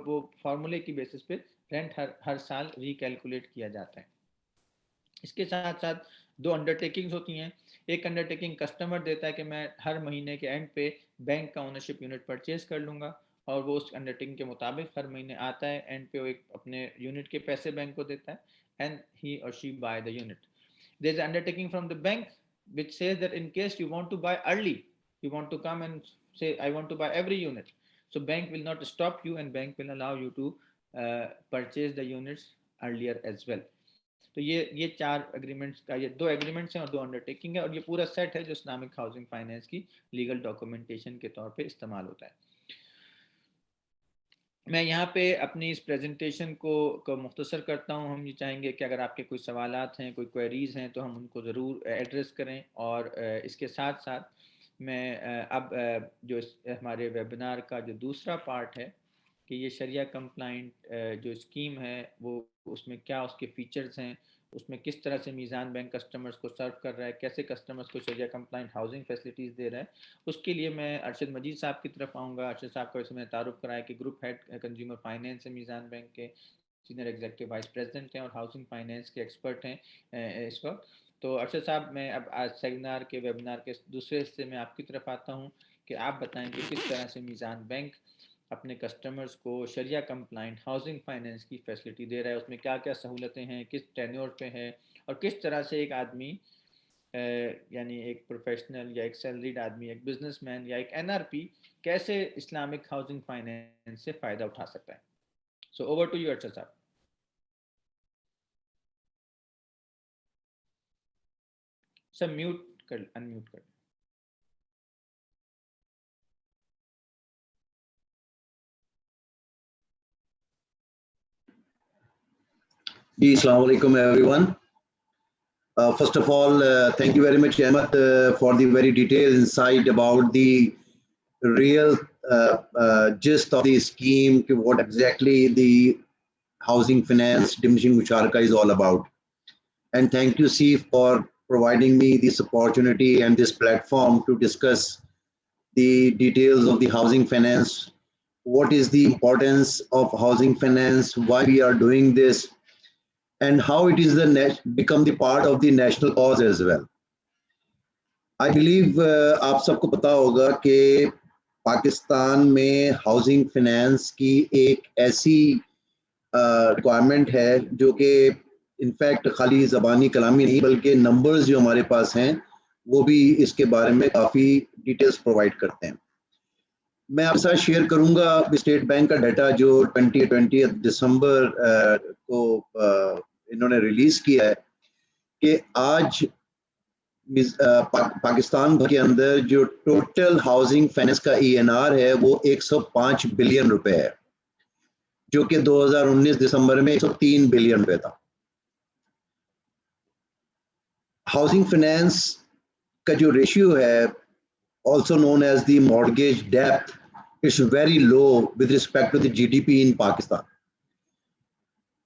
वो फार्मूले की बेसिस पे रेंट हर साल रिकैलकुलेट किया जाता है। इसके साथ साथ दो अंडरटेकिंग्स होती हैं। एक अंडरटेकिंग कस्टमर देता है कि मैं हर महीने के एंड पे बैंक का ओनरशिप यूनिट परचेज कर लूँगा, और वो उस अंडरटेकिंग के मुताबिक हर महीने आता है, एंड पे वो एक अपने यूनिट के पैसे बैंक को देता है, एंड ही और she buy the unit. There is undertaking from the bank which says that in case you want to buy early, you want to come and say I want to buy every unit, so bank will not stop you and bank will allow you to purchase the units earlier as well. तो ये चार agreements का, ये दो agreements हैं और दो undertaking है, और ये पूरा सेट है जो इस्लामिक हाउसिंग फाइनेंस की लीगल डॉक्यूमेंटेशन के तौर पे इस्तेमाल होता है। मैं यहाँ पे अपनी इस प्रेजेंटेशन को मुख्तसर करता हूँ। हम ये चाहेंगे कि अगर आपके कोई सवालात हैं, कोई क्वेरीज हैं, तो हम उनको ज़रूर एड्रेस करें, और इसके साथ साथ मैं अब जो हमारे वेबिनार का जो दूसरा पार्ट है कि ये शरिया कंप्लाइंट जो स्कीम है वो उसमें क्या उसके फीचर्स हैं, उसमें किस तरह से मीज़ान बैंक कस्टमर्स को सर्व कर रहा है, कैसे कस्टमर्स को शरिया कंप्लाइंट हाउसिंग फैसिलिटीज़ दे रहा है, उसके लिए मैं अरशद मजीद साहब की तरफ आऊँगा। अरशद साहब का वैसे मैंने तारुफ कराया कि ग्रुप हेड कंज्यूमर फाइनेंस है मीज़ान बैंक के, सीनियर एग्जीक्यूटिव वाइस प्रेसिडेंट हैं और हाउसिंग फाइनेंस के एक्सपर्ट हैं इस वक्त। तो अरशद साहब, मैं अब आज सेमिनार के वेबिनार के दूसरे हिस्से में आपकी तरफ आता हूँ कि आप बताएं कि किस तरह से मीज़ान बैंक अपने कस्टमर्स को शरिया कंप्लाइंट हाउसिंग फाइनेंस की फैसिलिटी दे रहा है, उसमें क्या क्या सहूलतें हैं, किस टेन्योर पे है, और किस तरह से एक आदमी यानी एक प्रोफेशनल या एक सैलरीड आदमी, एक बिजनेसमैन या एक एनआरपी कैसे इस्लामिक हाउसिंग फाइनेंस से फ़ायदा उठा सकता है। So over to you Arshad साहब। सब म्यूट कर, अनम्यूट कर। Assalamu alaikum everyone. First of all, thank you very much, Ahmed, for the very detailed insight about the real gist of the scheme, what exactly the housing finance diminishing musharaka is all about. And thank you, Sif, for providing me this opportunity and this platform to discuss the details of the housing finance. What is the importance of housing finance? Why we are doing this? And how it is become the part of the national cause as well. I believe आप सबको पता होगा कि पाकिस्तान में housing finance की एक ऐसी requirement है जो कि इनफैक्ट खाली ज़बानी कलामी नहीं बल्कि नंबर्स जो हमारे पास हैं वो भी इसके बारे में काफ़ी डिटेल्स प्रोवाइड करते हैं। मैं आपके साथ शेयर करूंगा स्टेट बैंक का डाटा जो 20 दिसंबर को इन्होंने रिलीज किया है कि आज पाकिस्तान भर के अंदर जो टोटल हाउसिंग फाइनेंस का ENR है वो 105 बिलियन रुपए है, जो कि 2019 दिसंबर में 103 बिलियन रुपए था। हाउसिंग फाइनेंस का जो रेशियो है, also known as the mortgage debt, is very low with respect to the GDP in Pakistan.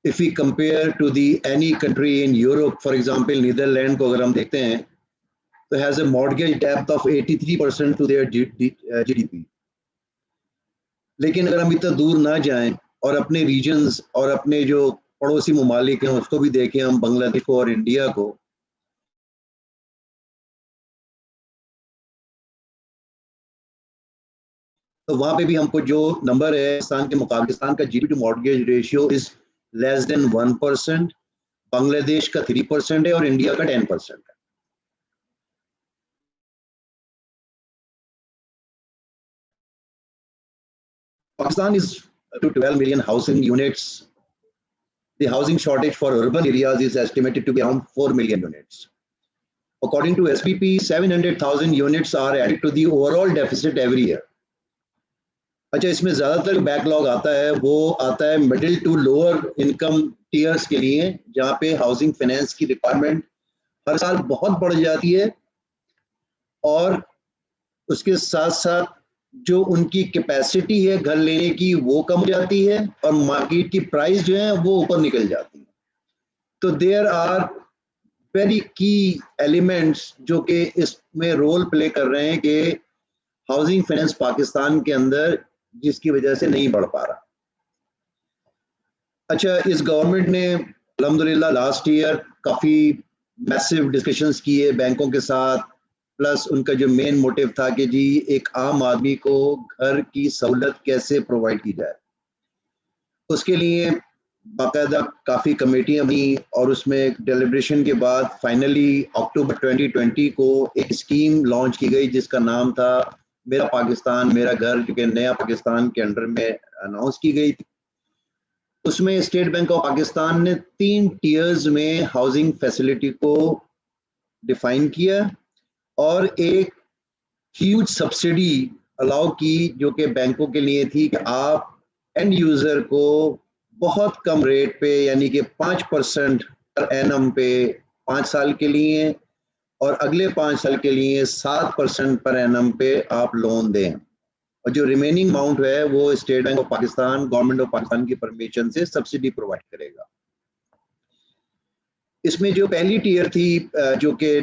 If we compare to the any country in Europe, for example, Netherlands को अगर हम देखते हैं तो has a mortgage debt of 83% to their GDP. लेकिन अगर हम इतना दूर ना जाएं और अपने रीजन्स और अपने जो पड़ोसी ममालिक हैं उसको भी देखें, हम बांग्लादेश को और इंडिया को, तो वहां पे भी हमको जो नंबर है पाकिस्तान के मुकाबले, पाकिस्तान का GDP to mortgage ratio is less than 1%, Bangladesh का 3% है और इंडिया का 10% है। Pakistan is to 12 million housing units. The housing shortage for urban areas is estimated to be around 4 million units. According to SPP, 700,000 units are added to the overall deficit every year. अच्छा, इसमें ज़्यादातर backlog आता है वो आता है middle to lower income tiers के लिए, जहाँ पे हाउसिंग फाइनेंस की रिक्वायरमेंट हर साल बहुत बढ़ जाती है और उसके साथ साथ जो उनकी कैपेसिटी है घर लेने की वो कम हो जाती है और मार्केट की प्राइस जो है वो ऊपर निकल जाती है. तो देयर आर वेरी की एलिमेंट्स जो कि इसमें रोल प्ले कर रहे हैं कि हाउसिंग फाइनेंस पाकिस्तान के अंदर जिसकी वजह से नहीं बढ़ पा रहा. अच्छा, इस गवर्नमेंट ने अल्हम्दुलिल्लाह लास्ट ईयर काफ़ी मैसिव डिस्कशंस किए बैंकों के साथ, प्लस उनका जो मेन मोटिव था कि जी एक आम आदमी को घर की सहूलत कैसे प्रोवाइड की जाए. उसके लिए बाकायदा काफ़ी कमेटियाँ बनी और उसमें डेलिब्रेशन के बाद फाइनली अक्टूबर 2020 को एक स्कीम लॉन्च की गई जिसका नाम था मेरा पाकिस्तान मेरा घर, जो कि नया पाकिस्तान के अंडर में अनाउंस की गई थी. उसमें स्टेट बैंक ऑफ पाकिस्तान ने 3 टीयर्स में हाउसिंग फैसिलिटी को डिफाइन किया और एक ह्यूज सब्सिडी अलाउ की जो कि बैंकों के लिए थी कि आप एंड यूजर को बहुत कम रेट पे यानी कि 5% पर एनम पे 5 साल के लिए और अगले 5 साल के लिए 7% पर एनम पे आप लोन दें और जो रिमेनिंग अमाउंट है वो state bank of Pakistan government of Pakistan की परमिशन से सब्सिडी प्रोवाइड करेगा. इसमें जो पहली टीयर थी जो कि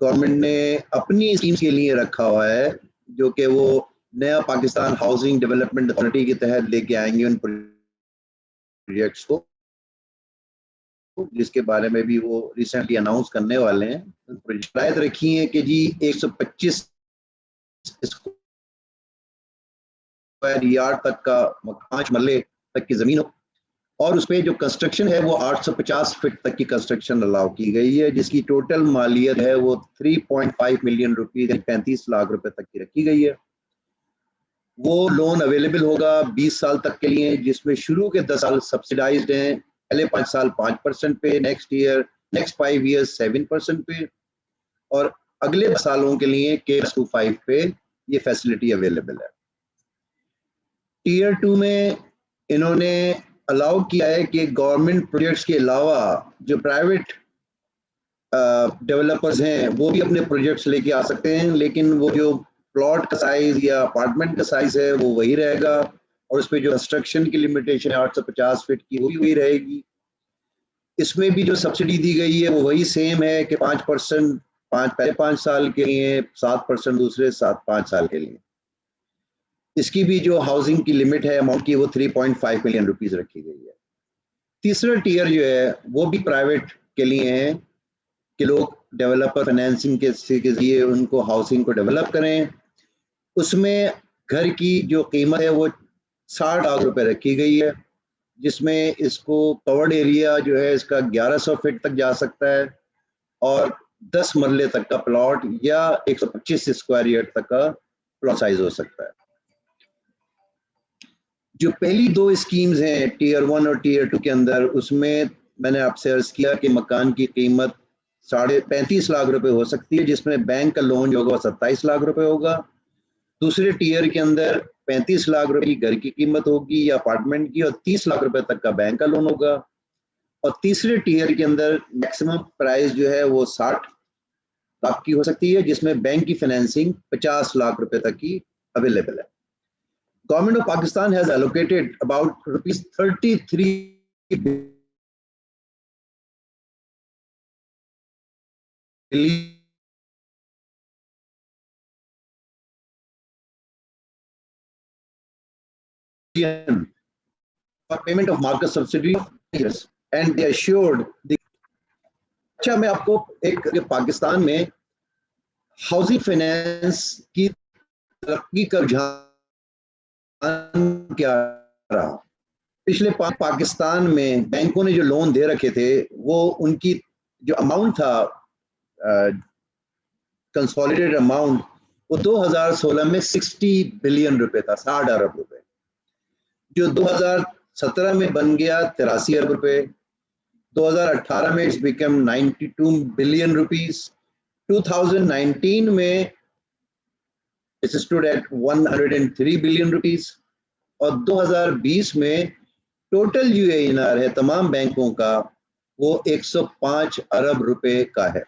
गवर्नमेंट ने अपनी स्कीम्स के लिए रखा हुआ है जो कि वो नया पाकिस्तान हाउसिंग डेवलपमेंट अथॉरिटी के तहत लेके आएंगे उन प्रोजेक्ट्स को, जिसके बारे में भी वो रिसेंटली अनाउंस करने वाले हैं. हिदायत रखी है कि जी 125 स्क्वायर यार्ड तक का 5 मरले तक की जमीन हो और उस पर जो कंस्ट्रक्शन है वो 850 फीट तक की कंस्ट्रक्शन अलाउ की गई है, जिसकी टोटल मालियत है वो 3.5 मिलियन रुपीज 35 लाख रुपए तक की रखी गई है. वो लोन अवेलेबल होगा 20 साल तक के लिए, जिसमें शुरू के 10 साल सब्सिडाइज्ड हैं, पहले 5 साल 5% पे, नेक्स्ट 5 ईयर्स 7% पे और अगले 10 सालों के लिए K+5 पे ये फैसिलिटी अवेलेबल है. टीयर 2 में इन्होंने अलाउ किया है कि गवर्नमेंट प्रोजेक्ट्स के अलावा जो प्राइवेट डेवलपर्स हैं वो भी अपने प्रोजेक्ट्स लेके आ सकते हैं, लेकिन वो जो प्लॉट का साइज या अपार्टमेंट का साइज है वो वही रहेगा और उस पर जो कंस्ट्रक्शन की लिमिटेशन है 850 फीट की वो भी वही रहेगी. इसमें भी जो सब्सिडी दी गई है वो वही सेम है कि 5% पहले 5 साल के लिए, 7% दूसरे 5 साल के लिए. इसकी भी जो हाउसिंग की लिमिट है अमाउंट की वो 3.5 मिलियन रुपीज रखी गई है. तीसरा टीयर जो है वो भी प्राइवेट के लिए है कि लोग डेवलपर फाइनेंसिंग के जरिए उनको हाउसिंग को डेवलप करें. उसमें घर की जो कीमत है वो 60 लाख रुपए रखी गई है, जिसमें इसको कवर्ड एरिया जो है इसका 1100 फीट तक जा सकता है और 10 मरले तक का प्लॉट या 125 स्क्वायर यार्ड तक का प्लॉट साइज हो सकता है. जो पहली 2 स्कीम्स हैं टीयर 1 और टीयर 2 के अंदर, उसमें मैंने आपसे अर्ज किया कि मकान की कीमत 35.5 लाख रुपए हो सकती है, जिसमें बैंक का लोन जो होगा 27 लाख रुपए होगा. दूसरे टीयर के अंदर 35 लाख रुपए की घर की कीमत होगी या अपार्टमेंट की और 30 लाख रुपए तक का बैंक का लोन होगा. और तीसरे टीयर के अंदर मैक्सिमम प्राइस जो है वो 60 लाख की हो सकती है, जिसमें बैंक की फाइनेंसिंग 50 लाख रुपए तक की अवेलेबल है. Government of Pakistan has allocated about rupees 33 billion for payment of market subsidy and they assured the. अच्छा, मैं आपको एक पाकिस्तान में हाउसिंग फाइनेंस की तरक्की का क्या रहा. पिछले पाकिस्तान में बैंकों ने जो लोन दे रखे थे वो उनकी जो अमाउंट था कंसोलिडेटेड अमाउंट वो 2016 में 60 बिलियन रुपए था, 60 अरब रुपए, जो 2017 में बन गया 83 अरब रुपए, 2018 में इट्स बिकम 92 बिलियन रुपीस, 2019 में it stood at 103 billion rupees, और 2020 में टोटल जो ANR है तमाम बैंकों का वो 105 अरब रुपए का है।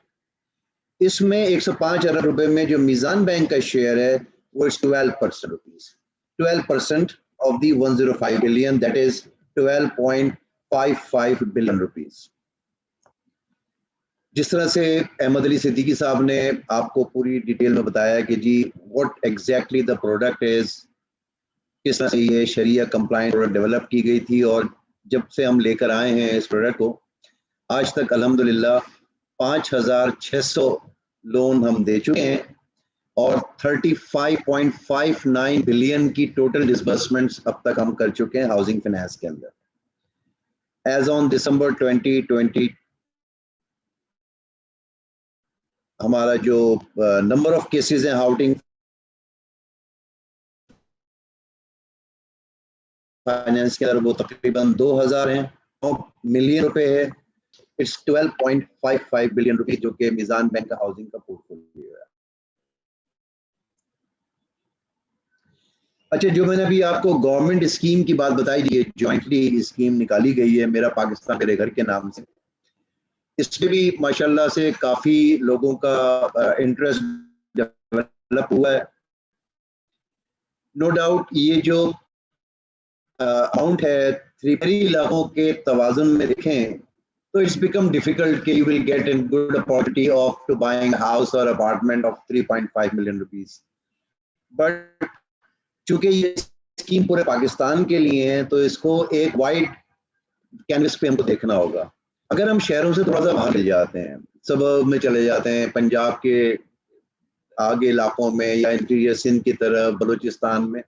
इसमें 105 अरब रुपए में जो मीज़ान बैंक का शेयर है वो 12% rupees, 12% of the 105 billion, that is 12.55 billion rupees. जिस तरह से अहमद अली सिद्दीकी साहब ने आपको पूरी डिटेल में बताया कि जी what exactly the product is, किस तरह से ये शरिया कंप्लायंट प्रोडक्ट डेवलप की गई थी, और जब से हम लेकर आए हैं इस प्रोडक्ट को आज तक अल्हम्दुलिल्लाह 5,600 लोन हम दे चुके हैं और 35.59 बिलियन की टोटल डिसबर्समेंट्स अब तक हम कर चुके हैं हाउसिंग फाइनेंस के अंदर। एज ऑन दिसंबर 2020 हमारा जो नंबर ऑफ केसेस हैं हाउसिंग फाइनेंस के अंदर वो तकरीबन 2000 हैं, 9 मिलियन रुपए है। इट्स 12.55 बिलियन रुपए जो कि मीज़ान बैंक का हाउसिंग का पोर्टफोलियो है। अच्छा, जो मैंने अभी आपको गवर्नमेंट स्कीम की बात बताई, ये जॉइंटली स्कीम निकाली गई है मेरा पाकिस्तान मेरे घर के नाम से, इसमें भी माशाल्लाह से काफी लोगों का इंटरेस्ट डेवलप हुआ है। नो डाउट ये जो अमाउंट है 3 लाखों के तवाजुन में देखें तो इट्स बिकम डिफिकल्ट कि you will get in good opportunity of to buying house और apartment of 3.5 million rupees, but चूंकि ये स्कीम पूरे पाकिस्तान के लिए है तो इसको एक वाइड कैनवस पे हमको देखना होगा। अगर हम शहरों से थोड़ा सा बाहर चले जाते हैं, सबर्ब में चले जाते हैं, पंजाब के आगे इलाकों में या इंटीरियर सिंध की तरफ, बलूचिस्तान में,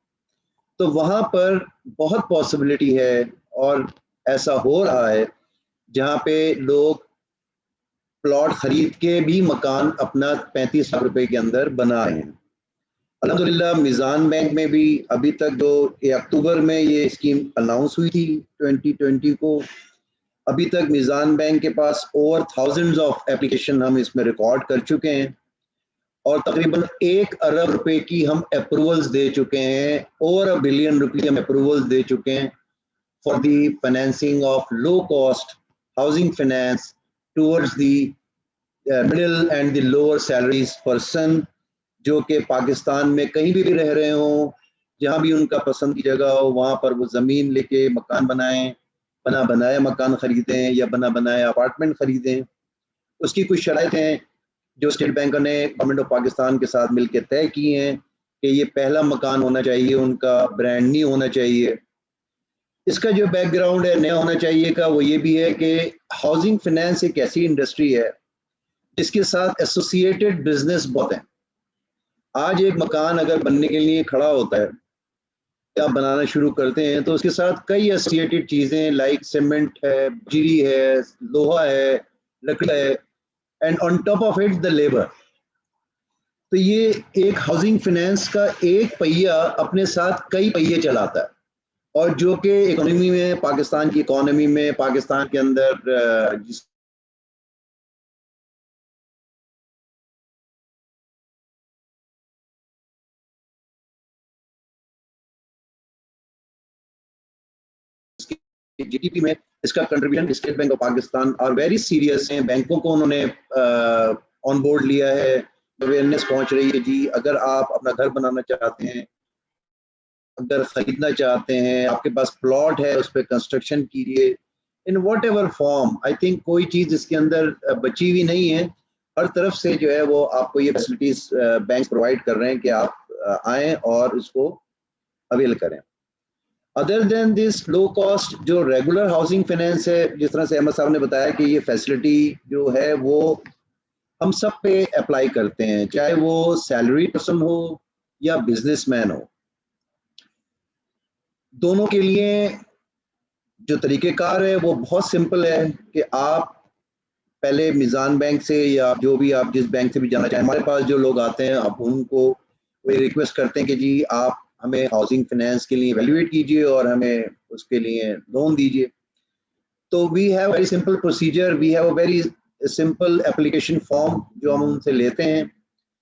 तो वहाँ पर बहुत पॉसिबिलिटी है और ऐसा हो रहा है जहाँ पे लोग प्लॉट खरीद के भी मकान अपना 35 लाख रुपए के अंदर बना रहे हैं। अल्हम्दुलिल्लाह मीज़ान बैंक में भी अभी तक जो अक्टूबर में ये स्कीम अनाउंस हुई थी 2020 को, अभी तक मीज़ान बैंक के पास ओवर थाउजेंड्स ऑफ एप्लीकेशन हम इसमें रिकॉर्ड कर चुके हैं और तकरीबन 1 अरब रुपए की हम अप्रूवल्स दे चुके हैं, ओवर $1 बिलियन हम अप्रूवल्स दे चुके हैं for the financing of low cost housing finance towards the middle and the lower salaries person, जो कि पाकिस्तान में कहीं भी रह रहे हों, जहाँ भी उनका पसंद की जगह हो वहाँ पर वो ज़मीन लेके मकान बनाएं, बना बनाया मकान ख़रीदें या बना बनाया अपार्टमेंट ख़रीदें। उसकी कुछ शराइत हैं जो स्टेट बैंक ने गवर्नमेंट ऑफ पाकिस्तान के साथ मिलकर तय की हैं कि ये पहला मकान होना चाहिए, उनका ब्रांड न्यू होना चाहिए। इसका जो बैकग्राउंड है नया होना चाहिए का वो ये भी है कि हाउसिंग फाइनेंस एक ऐसी इंडस्ट्री है जिसके साथ एसोसिएटेड बिजनेस बहुत हैं। आज एक मकान अगर बनने के लिए खड़ा होता है या बनाना शुरू करते हैं तो उसके साथ कई एसोसिएटेड चीज़ें लाइक सीमेंट है, जीरी है, लोहा है, लकड़ी है, and on top of it the labour. तो ये एक हाउसिंग फाइनेंस का एक पहिया अपने साथ कई पहिए चलाता है और जो कि इकोनॉमी में, पाकिस्तान की इकोनॉमी में, पाकिस्तान के अंदर जीडीपी में इसका contribution state bank of Pakistan और वेरी सीरियस हैं। बैंकों को उन्होंने ऑन बोर्ड लिया है, अवेयरनेस पहुंच रही है जी अगर आप अपना घर बनाना चाहते हैं, अगर खरीदना चाहते हैं, आपके पास प्लॉट है, उस पर कंस्ट्रक्शन कीजिए in what ever form. I think कोई चीज़ इसके अंदर बची हुई नहीं है, हर तरफ से जो है वो आपको ये फैसिलिटीज बैंक प्रोवाइड कर रहे हैं कि आप आएँ और इसको अवेल करें। Other than this low cost जो रेगुलर हाउसिंग फाइनेंस है, जिस तरह से अहमद साहब ने बताया कि ये फैसिलिटी जो है वो हम सब पे अप्लाई करते हैं, चाहे वो सैलरी पर्सन हो या बिजनेसमैन हो, दोनों के लिए जो तरीक़ेकार है वो बहुत सिंपल है कि आप पहले मीज़ान बैंक से या जो भी आप जिस बैंक से भी जाना चाहें, हमारे पास जो लोग आते हैं आप उनको वे रिक्वेस्ट करते हैं कि जी आप हमें हाउसिंग फाइनेंस के लिए इवेल्युएट कीजिए और हमें उसके लिए लोन दीजिए। तो we have very simple procedure, we have a very simple application form जो हम उनसे लेते हैं,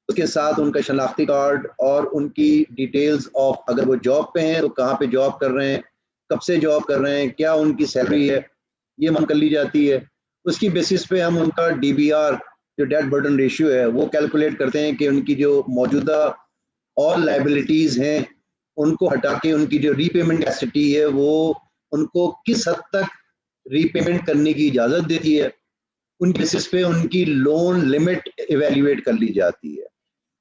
उसके साथ उनका शनाख्ती कार्ड और उनकी डिटेल्स ऑफ, अगर वो जॉब पे हैं तो कहाँ पे जॉब कर रहे हैं, कब से जॉब कर रहे हैं, क्या उनकी सैलरी है, ये मन कर ली जाती है। उसकी बेसिस पे हम उनका DBR जो डेट बर्डन रेशियो है वो कैलकुलेट करते हैं कि उनकी जो मौजूदा और लाइबिलिटीज़ हैं उनको हटा के उनकी जो रीपेमेंट कैपेसिटी है वो उनको किस हद तक रीपेमेंट करने की इजाज़त देती है। उन बेसिस पे उनकी लोन लिमिट इवेल्युएट कर ली जाती है,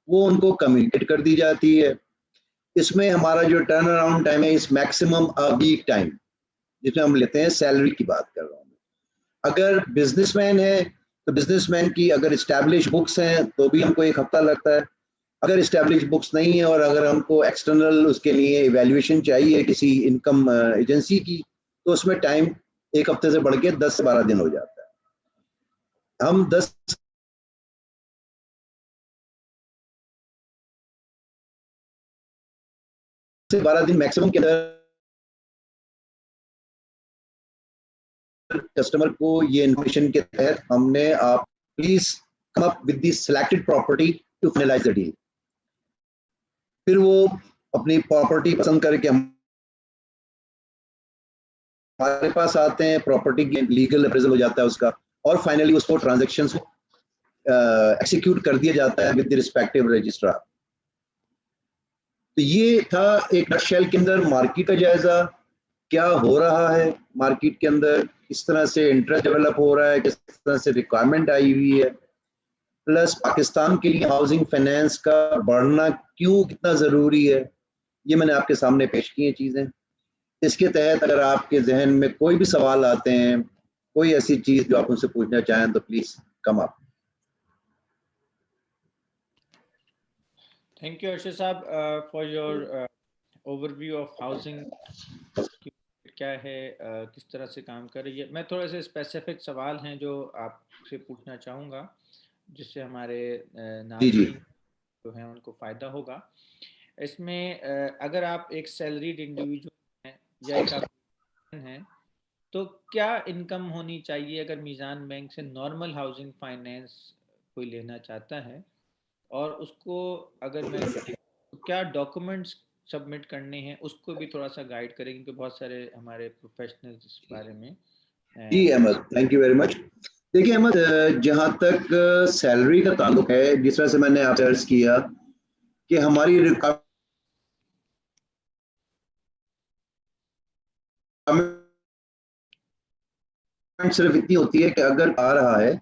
वो उनको कम्युनिकेट कर दी जाती है। इसमें हमारा जो टर्न अराउंड टाइम है इस मैक्सिमम अ वीक टाइम, जिसमें हम लेते हैं सैलरी की बात कर रहा हूँ। अगर बिजनेसमैन है तो बिजनेसमैन की अगर इस्टेब्लिश बुक्स हैं तो भी हमको 1 हफ्ता लगता है। अगर इस्टेब्लिश बुक्स नहीं है और अगर हमको एक्सटर्नल उसके लिए इवैल्यूएशन चाहिए किसी इनकम एजेंसी की, तो उसमें टाइम 1 हफ्ते से बढ़ के 10 से 12 दिन हो जाता है। हम 10 से 12 दिन मैक्सिमम के अंदर कस्टमर को ये इन्फॉर्मेशन के तहत हमने आप please come up with the selected property to finalise the deal. फिर वो अपनी प्रॉपर्टी पसंद करके हमारे पास आते हैं, प्रॉपर्टी की लीगल अप्रेजल हो जाता है उसका, और फाइनली उसको ट्रांजैक्शन को एक्सिक्यूट कर दिया जाता है विद द रिस्पेक्टिव रजिस्ट्रार। तो ये था एक नटशेल के अंदर मार्केट का जायजा, क्या हो रहा है मार्केट के अंदर, किस तरह से इंटरेस्ट डेवलप हो रहा है, किस तरह से रिक्वायरमेंट आई हुई है, प्लस पाकिस्तान के लिए हाउसिंग फाइनेंस का बढ़ना क्यों कितना ज़रूरी है, ये मैंने आपके सामने पेश की हैं चीज़ें। इसके तहत अगर आपके जहन में कोई भी सवाल आते हैं, कोई ऐसी चीज़ जो आप उनसे पूछना चाहें तो please come up. Thank you, Arshad साहब, for your overview of housing क्या है, किस तरह से काम कर रही है। मैं थोड़े से स्पेसिफिक सवाल हैं जो आपसे पूछना चाहूँगा, जिससे हमारे जी जी नाज़रीन जो हैं उनको फ़ायदा होगा। इसमें अगर आप एक सैलरीड इंडिविजुअल हैं या एक आप हैं, तो क्या इनकम होनी चाहिए अगर मीज़ान बैंक से नॉर्मल हाउसिंग फाइनेंस कोई लेना चाहता है, और उसको अगर मैं तो क्या डॉक्यूमेंट्स सबमिट करने हैं, उसको भी थोड़ा सा गाइड करें, क्योंकि बहुत सारे हमारे प्रोफेशनल्स इस बारे में जी Ahmad, thank you very much. देखिए अहमद, जहाँ तक सैलरी का ताल्लुक है, जिस तरह से मैंने आपसे अर्ज किया कि हमारी रिक्वायरमेंट सिर्फ इतनी होती है कि अगर आ रहा है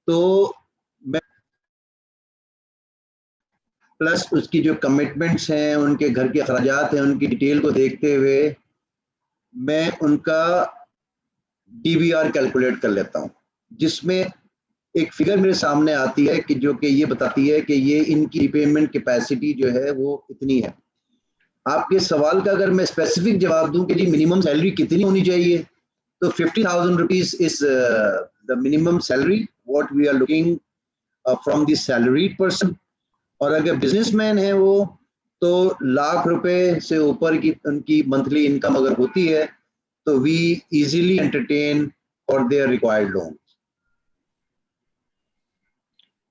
तो मैं, प्लस उसकी जो कमिटमेंट्स हैं, उनके घर के अखराजात हैं, उनकी डिटेल को देखते हुए मैं उनका DBR कैलकुलेट कर लेता हूँ, जिसमें एक फिगर मेरे सामने आती है कि जो कि ये बताती है कि ये इनकी रिपेमेंट कैपेसिटी जो है वो इतनी है। आपके सवाल का अगर मैं स्पेसिफिक जवाब दूं कि जी मिनिमम सैलरी कितनी होनी चाहिए, तो 50,000 rupees is the minimum salary what we are looking from the salaried person. और अगर बिजनेसमैन है वो, तो ₹1,00,000 से ऊपर की उनकी मंथली इनकम अगर होती है तो we easily entertain for their required loan.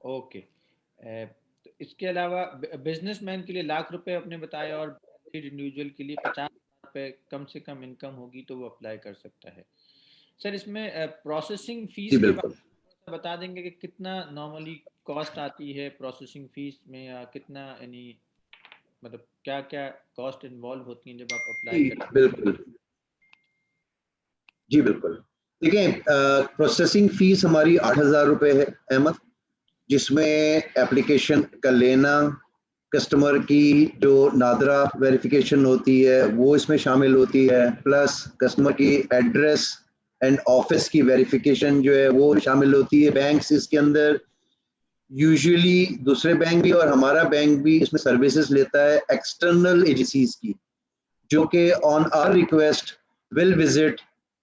Okay. तो इसके अलावा बिजनेसमैन के लिए ₹1,00,000 आपने बताया, और इंडिविजुअल के लिए ₹50,000 कम से कम इनकम होगी तो वो अप्लाई कर सकता है। सर, इसमें प्रोसेसिंग जी फीस के बिल्कुल। बारे में बता देंगे कि कितना नॉर्मली कॉस्ट आती है प्रोसेसिंग फीस में, या कितना यानी मतलब क्या क्या कॉस्ट इन्वॉल्व होती हैं जब आप अप्लाई जी करते बिल्कुल। जी बिल्कुल। देखिए प्रोसेसिंग फीस हमारी ₹8,000 है अहमद, जिसमें एप्लीकेशन का लेना, कस्टमर की जो नादरा वेरिफिकेशन होती है वो इसमें शामिल होती है, प्लस कस्टमर की एड्रेस एंड ऑफिस की वेरिफिकेशन जो है वो शामिल होती है। बैंक्स इसके अंदर यूजुअली, दूसरे बैंक भी और हमारा बैंक भी इसमें सर्विसेज लेता है एक्सटर्नल एजेंसीज की, जो कि on our request will visit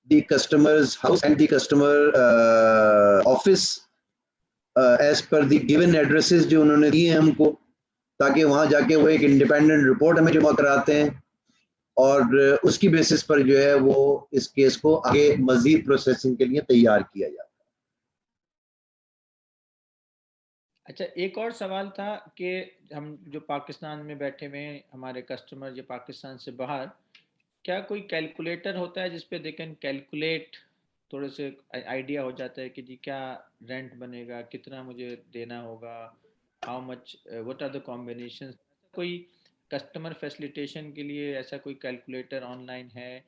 the customer's house and the customer office as per the given addresses जो उन्होंने दिए हैं हमको। ताकि वहां जाके वो एक इंडिपेंडेंट रिपोर्ट हमें जमा कराते हैं और उसकी बेसिस पर जो है वो इस केस को आगे मजीद प्रोसेसिंग के लिए तैयार किया जाता है। अच्छा, एक और सवाल था कि हम जो पाकिस्तान में बैठे हुए हैं, हमारे कस्टमर जो पाकिस्तान से बाहर, क्या कोई कैलकुलेटर होता है जिसपे दे कैन कैलकुलेट, थोड़े से आइडिया हो जाता है कि जी क्या रेंट बनेगा, कितना मुझे देना होगा, how much, what are the combinations, कोई कस्टमर फैसिलिटेशन के लिए ऐसा कोई कैलकुलेटर ऑनलाइन है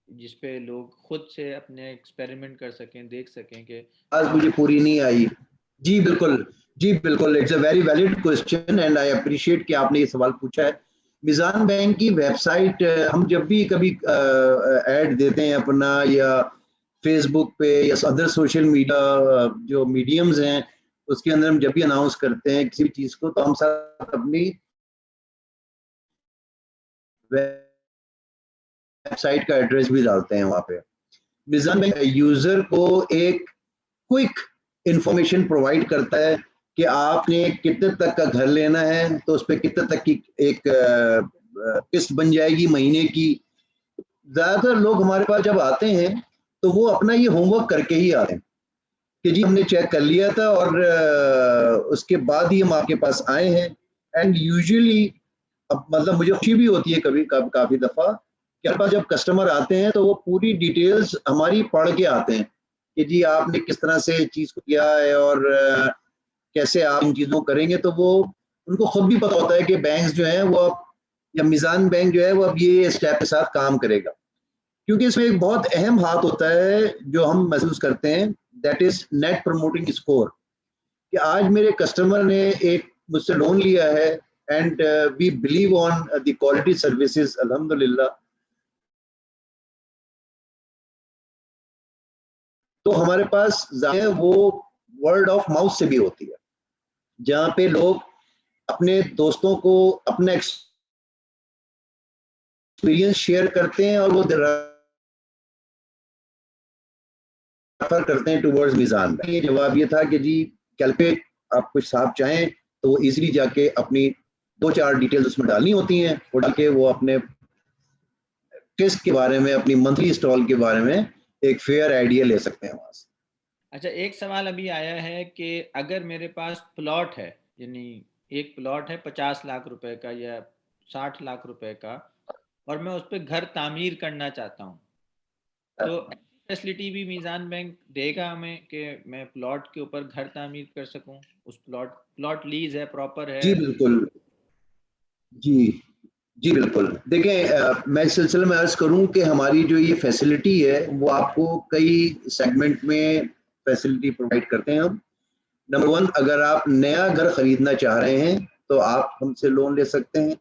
जिसपे लोग खुद से अपने एक्सपेरिमेंट कर सकें, देख सकें कि आज हाउ। मुझे पूरी नहीं आई। जी बिल्कुल, जी बिल्कुल, it's a very valid question and I appreciate कि आपने ये सवाल पूछा है। मिज़ान बैंक की वेबसाइट हम जब भी कभी ऐड देते हैं अपना, या फेसबुक पे या अदर सोशल मीडिया जो मीडियम्स हैं, उसके अंदर हम जब भी अनाउंस करते हैं किसी भी चीज़ को, तो हम साथ अपनी वेबसाइट का एड्रेस भी डालते हैं वहाँ पे। मिज़ान बैंक यूज़र को एक क्विक इंफॉर्मेशन प्रोवाइड करता है कि आपने कितने तक का घर लेना है, तो उस पर कितने तक की एक किस्त बन जाएगी महीने की। ज्यादातर लोग हमारे पास जब आते हैं तो वो अपना ये होमवर्क करके ही आते हैं कि जी हमने चेक कर लिया था और उसके बाद ही हम आपके पास आए हैं। एंड यूजुअली अब मतलब मुझे खुशी भी होती है कभी काफी दफा कि हमारे पास जब कस्टमर आते हैं तो वो पूरी डिटेल्स हमारी पढ़ के आते हैं कि जी आपने किस तरह से चीज को किया है और कैसे आप इन चीजों को करेंगे, तो वो उनको खुद भी पता होता है कि बैंक जो है वो अब, या मिजान बैंक जो है वो अब ये स्टेप के साथ काम करेगा। क्योंकि इसमें एक बहुत अहम हाथ होता है जो हम महसूस करते हैं, that is net promoting score. कि आज मेरे कस्टमर ने एक मुझसे लोन लिया है and we believe on the quality services अल्हम्दुलिल्लाह, तो हमारे पास वो वर्ड ऑफ माउथ से भी होती है, जहाँ पे लोग अपने दोस्तों को अपना एक्सपीरियंस शेयर करते हैं और वो रेफर करते हैं टुवर्ड्स मिजान। ये जवाब ये था कि जी कल पे आप कुछ साहब चाहें तो वो इजीली जाके अपनी दो चार डिटेल्स उसमें डालनी होती हैं, वो डाल के वो अपने किस्त के बारे में, अपनी मंथली इंस्टॉल के बारे में एक फेयर आइडिया ले सकते हैं वहां से। अच्छा, एक सवाल अभी आया है कि अगर मेरे पास प्लॉट है, यानी एक प्लॉट है 50 लाख रुपए का या 60 लाख रुपए का, और मैं उस पर घर तामीर करना चाहता हूँ, तो ऐसी फैसिलिटी भी मीज़ान बैंक देगा हमें कि मैं प्लॉट के ऊपर घर तामीर कर सकूँ? उस प्लॉट प्लॉट लीज है, प्रॉपर है? जी बिल्कुल। जी जी बिल्कुल, देखें मैं इस सिलसिले में अर्ज करूं कि हमारी जो ये फैसिलिटी है वो आपको कई सेगमेंट में फैसिलिटी प्रोवाइड करते हैं हम। नंबर वन, अगर आप नया घर खरीदना चाह रहे हैं तो आप हमसे लोन ले सकते हैं।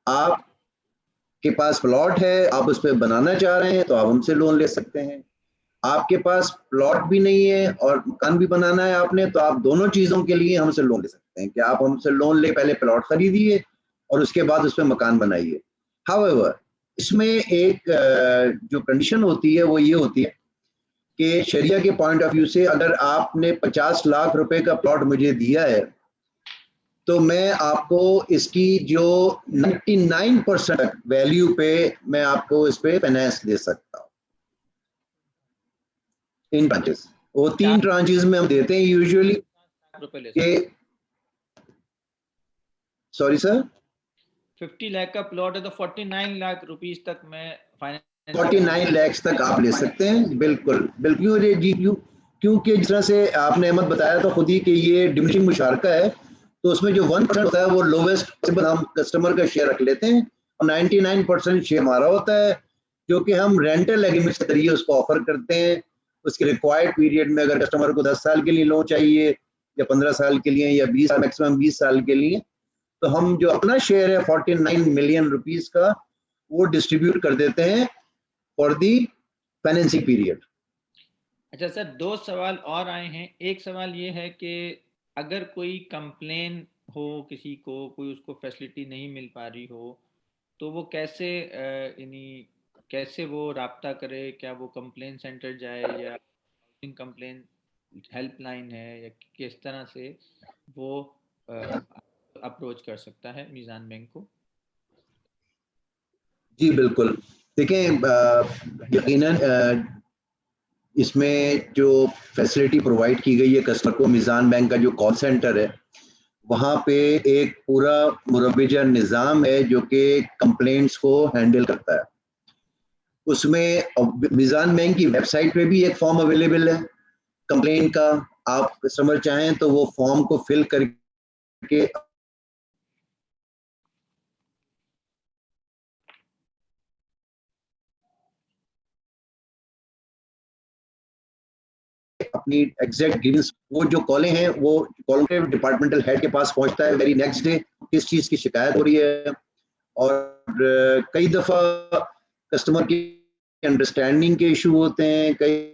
आपके पास प्लॉट है, आप उस पर बनाना चाह रहे हैं तो आप हमसे लोन ले सकते हैं। आपके पास प्लॉट भी नहीं है और मकान भी बनाना है आपने, तो आप दोनों चीज़ों के लिए हमसे लोन ले सकते हैं कि आप हमसे लोन ले पहले प्लॉट खरीदिए और उसके बाद उस पर मकान बनाइए। हाउएवर, इसमें एक जो कंडीशन होती है वो ये होती है कि शरिया के पॉइंट ऑफ व्यू से अगर आपने 50 लाख रुपए का प्लॉट मुझे दिया है तो मैं आपको इसकी जो 99% वैल्यू पे मैं आपको इस पे फाइनेंस दे सकता हूँ इन ट्रांचेस। वो 3 ट्रांचेस में हम देते हैं यूजुअली। 50 लाख रुपए ले कि सकते? सॉरी सर, 50 लाख का प्लॉट है तो 49 लाख रुपीज तक मैं फाइनेंसिंग 49 लैक्स तक आप ले सकते हैं। बिल्कुल बिल्कुल ये जी, क्योंकि जिस तरह से आपने अहमद बताया तो खुद ही कि ये डिमिनिशिंग मुशारका है, तो उसमें जो 1% होता है वो लोवेस्ट हम कस्टमर का शेयर रख लेते हैं और 99% शेयर हमारा होता है, जो कि हम रेंटल एग्रीमेंट के जरिए उसको ऑफर करते हैं। उसके रिक्वायर्ड पीरियड में अगर कस्टमर को 10 साल के लिए लोन चाहिए या 15 साल के लिए या 20, मैक्सिमम 20 साल के लिए, तो हम जो अपना शेयर है 49 मिलियन रुपीस का वो डिस्ट्रीब्यूट कर देते हैं फॉर दी फाइनेंसिंग पीरियड। अच्छा सर, दो सवाल और आए हैं। एक सवाल ये है कि अगर कोई कंप्लेन हो, किसी को कोई उसको फैसिलिटी नहीं मिल पा रही हो, तो वो कैसे यानी कैसे वो राब्ता करे? क्या वो कंप्लेन सेंटर जाए या कंप्लेन हेल्पलाइन है, या किस तरह से वो अप्रोच कर सकता है मीज़ान बैंक को? जी बिल्कुल। देखें, यकीनन इसमें जो फैसिलिटी प्रोवाइड की गई है कस्टमर को, मीज़ान बैंक का जो कॉल सेंटर है, वहाँ पे एक पूरा मुरब्बिजा निज़ाम है जो कि कंप्लेंट्स को हैंडल करता है। उसमें मीज़ान बैंक की वेबसाइट पे भी एक फॉर्म अवेलेबल है कंप्लेंट का। आप कस्टमर चाहें तो वो फॉर्म को फिल करके अपनी एग्जैक्ट ग्रीवेंस, वो जो कॉलें हैं वो कॉलों के डिपार्टमेंटल हेड के पास पहुंचता है वेरी नेक्स्ट डे, किस चीज़ की शिकायत हो रही है। और कई दफ़ा कस्टमर की अंडरस्टैंडिंग के इशू होते हैं, कई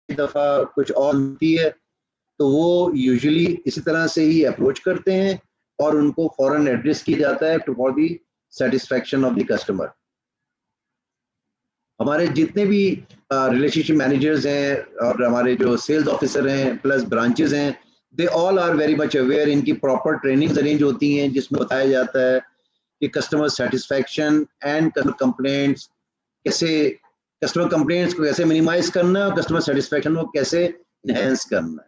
दफ़ा कुछ और होती है, तो वो यूजुअली इसी तरह से ही अप्रोच करते हैं और उनको फौरन एड्रेस किया जाता है to for the satisfaction of the customer. हमारे जितने भी रिलेशनशिप मैनेजर्स हैं और हमारे जो सेल्स ऑफिसर हैं प्लस ब्रांचेस हैं, they all are very much aware. इनकी प्रॉपर ट्रेनिंग्स अरेंज होती हैं जिसमें बताया जाता है कि customer satisfaction and customer complaints कैसे, कस्टमर कंप्लेंट्स को कैसे मिनिमाइज करना है और कस्टमर सेटिस्फैक्शन को कैसे इनहेंस करना है।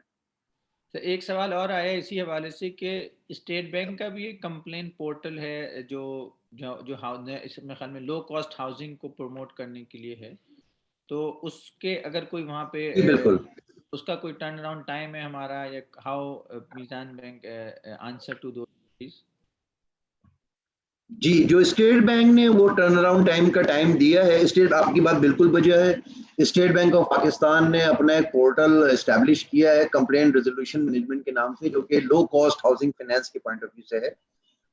तो एक सवाल और आया इसी हवाले से कि स्टेट बैंक का भी एक कंप्लेन पोर्टल है जो जो जो हाउ इसमें ख्याल में लो कॉस्ट हाउसिंग को प्रमोट करने के लिए है, तो उसके अगर कोई वहाँ पे जी बिल्कुल। उसका कोई टर्न अराउंड टाइम है हमारा, या how Meezaan bank answer to दो प्लीज? जी, जो स्टेट बैंक ने वो टर्न अराउंड टाइम का टाइम दिया है, स्टेट आपकी बात बिल्कुल वजह है। स्टेट बैंक ऑफ पाकिस्तान ने अपना एक पोर्टल एस्टैब्लिश किया है कंप्लेंट रेजोल्यूशन मैनेजमेंट के नाम से, जो कि लो कॉस्ट हाउसिंग फाइनेंस के पॉइंट ऑफ व्यू से है।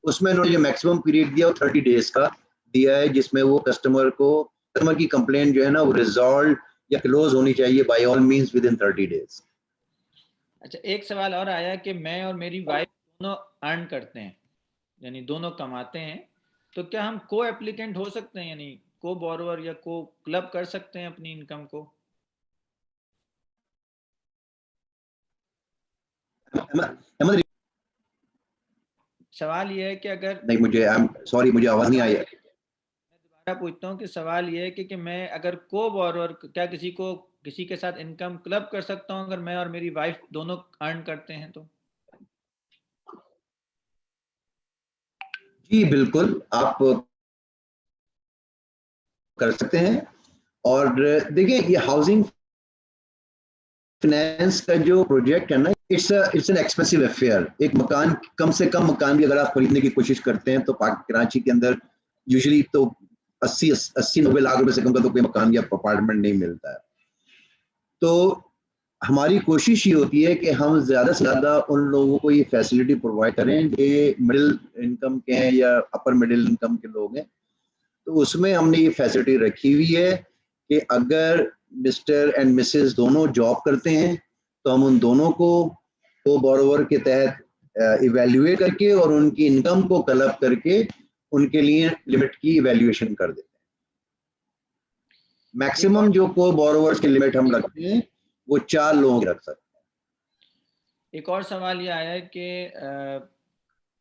उसमें उन्होंने जो मैक्सिमम पीरियड दिया वो 30 डेज का दिया है, जिसमें वो कस्टमर की कंप्लेंट जो है ना वो रिजॉल्व या क्लोज होनी चाहिए by all means within 30 days. अच्छा, एक सवाल और आया कि मैं और मेरी वाइफ दोनों अर्न करते हैं, यानी दोनों कमाते हैं, तो क्या हम को एप्लीकेंट हो सकते हैं, यानी को बोरोवर या को क्लब कर सकते हैं अपनी इनकम को? अहमद, सवाल ये है कि अगर नहीं मुझे, आई एम सॉरी, मुझे आवाज नहीं आई है। मैं दोबारा पूछता हूँ कि सवाल ये है कि मैं अगर को बोरोवर, क्या किसी के साथ इनकम क्लब कर सकता हूँ अगर मैं और मेरी वाइफ दोनों अर्न करते हैं तो? जी बिल्कुल, आप कर सकते हैं। और देखिए, ये हाउसिंग फाइनेंस का जो प्रोजेक्ट है ना, इट्स एन एक्सपेंसिव अफेयर। एक मकान, कम से कम मकान भी अगर आप खरीदने की कोशिश करते हैं तो कराची के अंदर यूजुअली तो 80-90 लाख रुपए से कम का तो कोई मकान या अपार्टमेंट नहीं मिलता है। तो हमारी कोशिश ये होती है कि हम ज़्यादा से ज़्यादा उन लोगों को ये फैसिलिटी प्रोवाइड करें जो मिडिल इनकम के हैं या अपर मिडिल इनकम के लोग हैं। तो उसमें हमने ये फैसिलिटी रखी हुई है कि अगर मिस्टर एंड मिसेस दोनों जॉब करते हैं तो हम उन दोनों को बोरोवर के तहत इवेल्युएट करके और उनकी इनकम को क्लब करके उनके लिए लिमिट की इवेल्युएशन कर देते हैं। एक और मैक्सिमम जो को बोरोवर्स की लिमिट हम रखते हैं वो 4 लोग रख सकते हैं। एक और सवाल ये आया है कि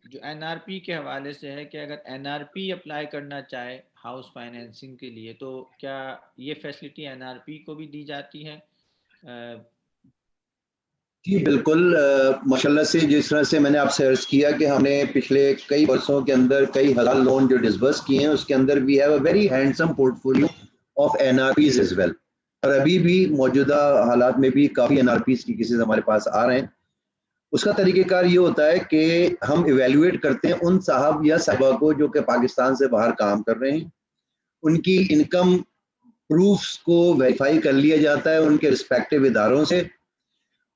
जो एनआरपी के हवाले से है कि अगर एनआरपी अप्लाई करना चाहे हाउस फाइनेंसिंग के लिए, तो क्या ये फैसिलिटी एनआरपी को भी दी जाती है? अ, जी बिल्कुल, माशाल्लाह से जिस तरह से मैंने आपसे अर्ज किया कि हमने पिछले कई वर्षों के अंदर कई हजार लोन जो डिसबर्स किए हैं, उसके अंदर we have a very handsome portfolio of NRPs as well. और अभी भी मौजूदा हालात में भी काफ़ी एनआरपीज की केसेस हमारे पास आ रहे हैं। उसका तरीक़ेकार ये होता है कि हम इवेल्युएट करते हैं उन साहब या साहिबा को जो कि पाकिस्तान से बाहर काम कर रहे हैं। उनकी इनकम प्रूफ्स को वेरीफाई कर लिया जाता है उनके रिस्पेक्टिव इदारों से,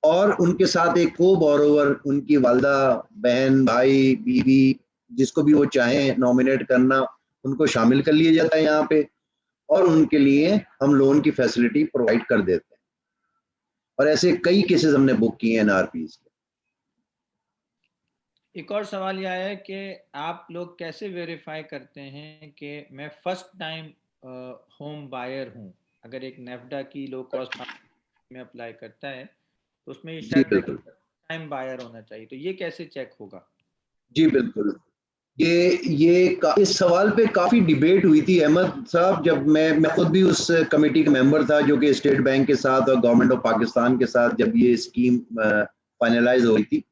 और उनके साथ एक को बोरोवर, उनकी वालदा, बहन, भाई, बीवी, जिसको भी वो चाहें नॉमिनेट करना, उनको शामिल कर लिया जाता है यहाँ पे, और उनके लिए हम लोन की फैसिलिटी प्रोवाइड कर देते हैं। और ऐसे कई केसेस हमने बुक किए हैं एनआरपीज के। एक और सवाल ये आया है कि आप लोग कैसे वेरीफाई करते हैं कि मैं फर्स्ट टाइम होम बायर हूँ? अगर एक नेफ्डा की लो कॉस्ट में अप्लाई करता है तो उसमें ये जी शर्त है कि बिल्कुल। टाइम बायर होना चाहिए, तो ये कैसे चेक होगा? जी बिल्कुल, इस सवाल पे काफी डिबेट हुई थी अहमद साहब, जब मैं खुद भी उस कमेटी का मेंबर था जो कि स्टेट बैंक के साथ और गवर्नमेंट ऑफ पाकिस्तान के साथ जब ये स्कीम फाइनलाइज हो रही थी,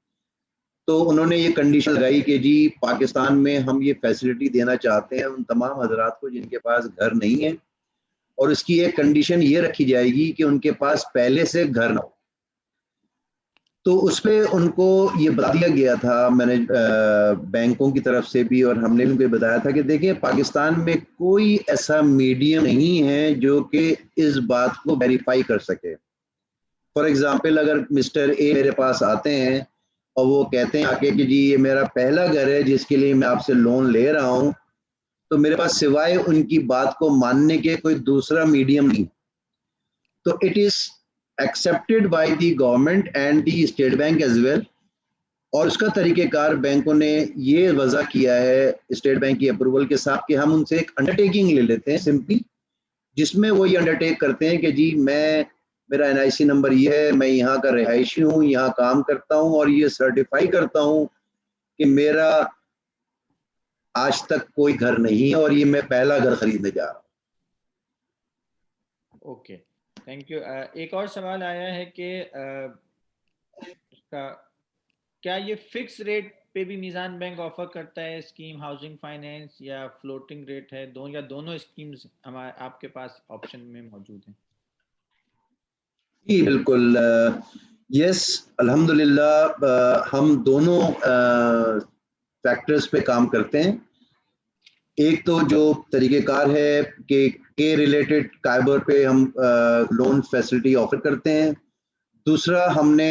तो उन्होंने ये कंडीशन लगाई कि जी पाकिस्तान में हम ये फैसिलिटी देना चाहते हैं उन तमाम हजरात को जिनके पास घर नहीं है, और इसकी एक कंडीशन ये रखी जाएगी कि उनके पास पहले से घर ना हो। तो उसपे उनको ये बता दिया गया था, मैंने बैंकों की तरफ से भी, और हमने भी उनको बताया था कि देखिए पाकिस्तान में कोई ऐसा मीडियम नहीं है जो कि इस बात को वेरीफाई कर सके। फॉर एग्जाम्पल, अगर मिस्टर ए मेरे पास आते हैं और वो कहते हैं आके कि जी ये मेरा पहला घर है जिसके लिए मैं आपसे लोन ले रहा हूँ, तो मेरे पास सिवाय उनकी बात को मानने के कोई दूसरा मीडियम नहीं। तो it is accepted by the government and the state bank as well, और उसका तरीक़ेकार बैंकों ने ये वजह किया है स्टेट बैंक की अप्रूवल के साथ कि हम उनसे एक अंडरटेकिंग ले लेते हैं सिंपली, जिसमें वो ये अंडरटेक करते हैं कि जी मेरा NIC नंबर ये है, मैं यहाँ का रिहायशी हूँ, यहाँ काम करता हूँ, और ये सर्टिफाई करता हूँ कि मेरा आज तक कोई घर नहीं है और ये मैं पहला घर खरीदने जा रहा हूँ। Okay, thank you. एक और सवाल आया है कि इसका क्या ये फिक्स रेट पे भी मीज़ान बैंक ऑफर करता है स्कीम हाउसिंग फाइनेंस, या फ्लोटिंग रेट है, दोनों स्कीम्स हमारे आपके पास ऑप्शन में मौजूद हैं? जी बिल्कुल, यस अल्हम्दुलिल्लाह, हम दोनों फैक्टर्स पे काम करते हैं। एक तो जो तरीक़ेकार है कि के रिलेटेड काइबर पे हम लोन फैसिलिटी ऑफर करते हैं। दूसरा, हमने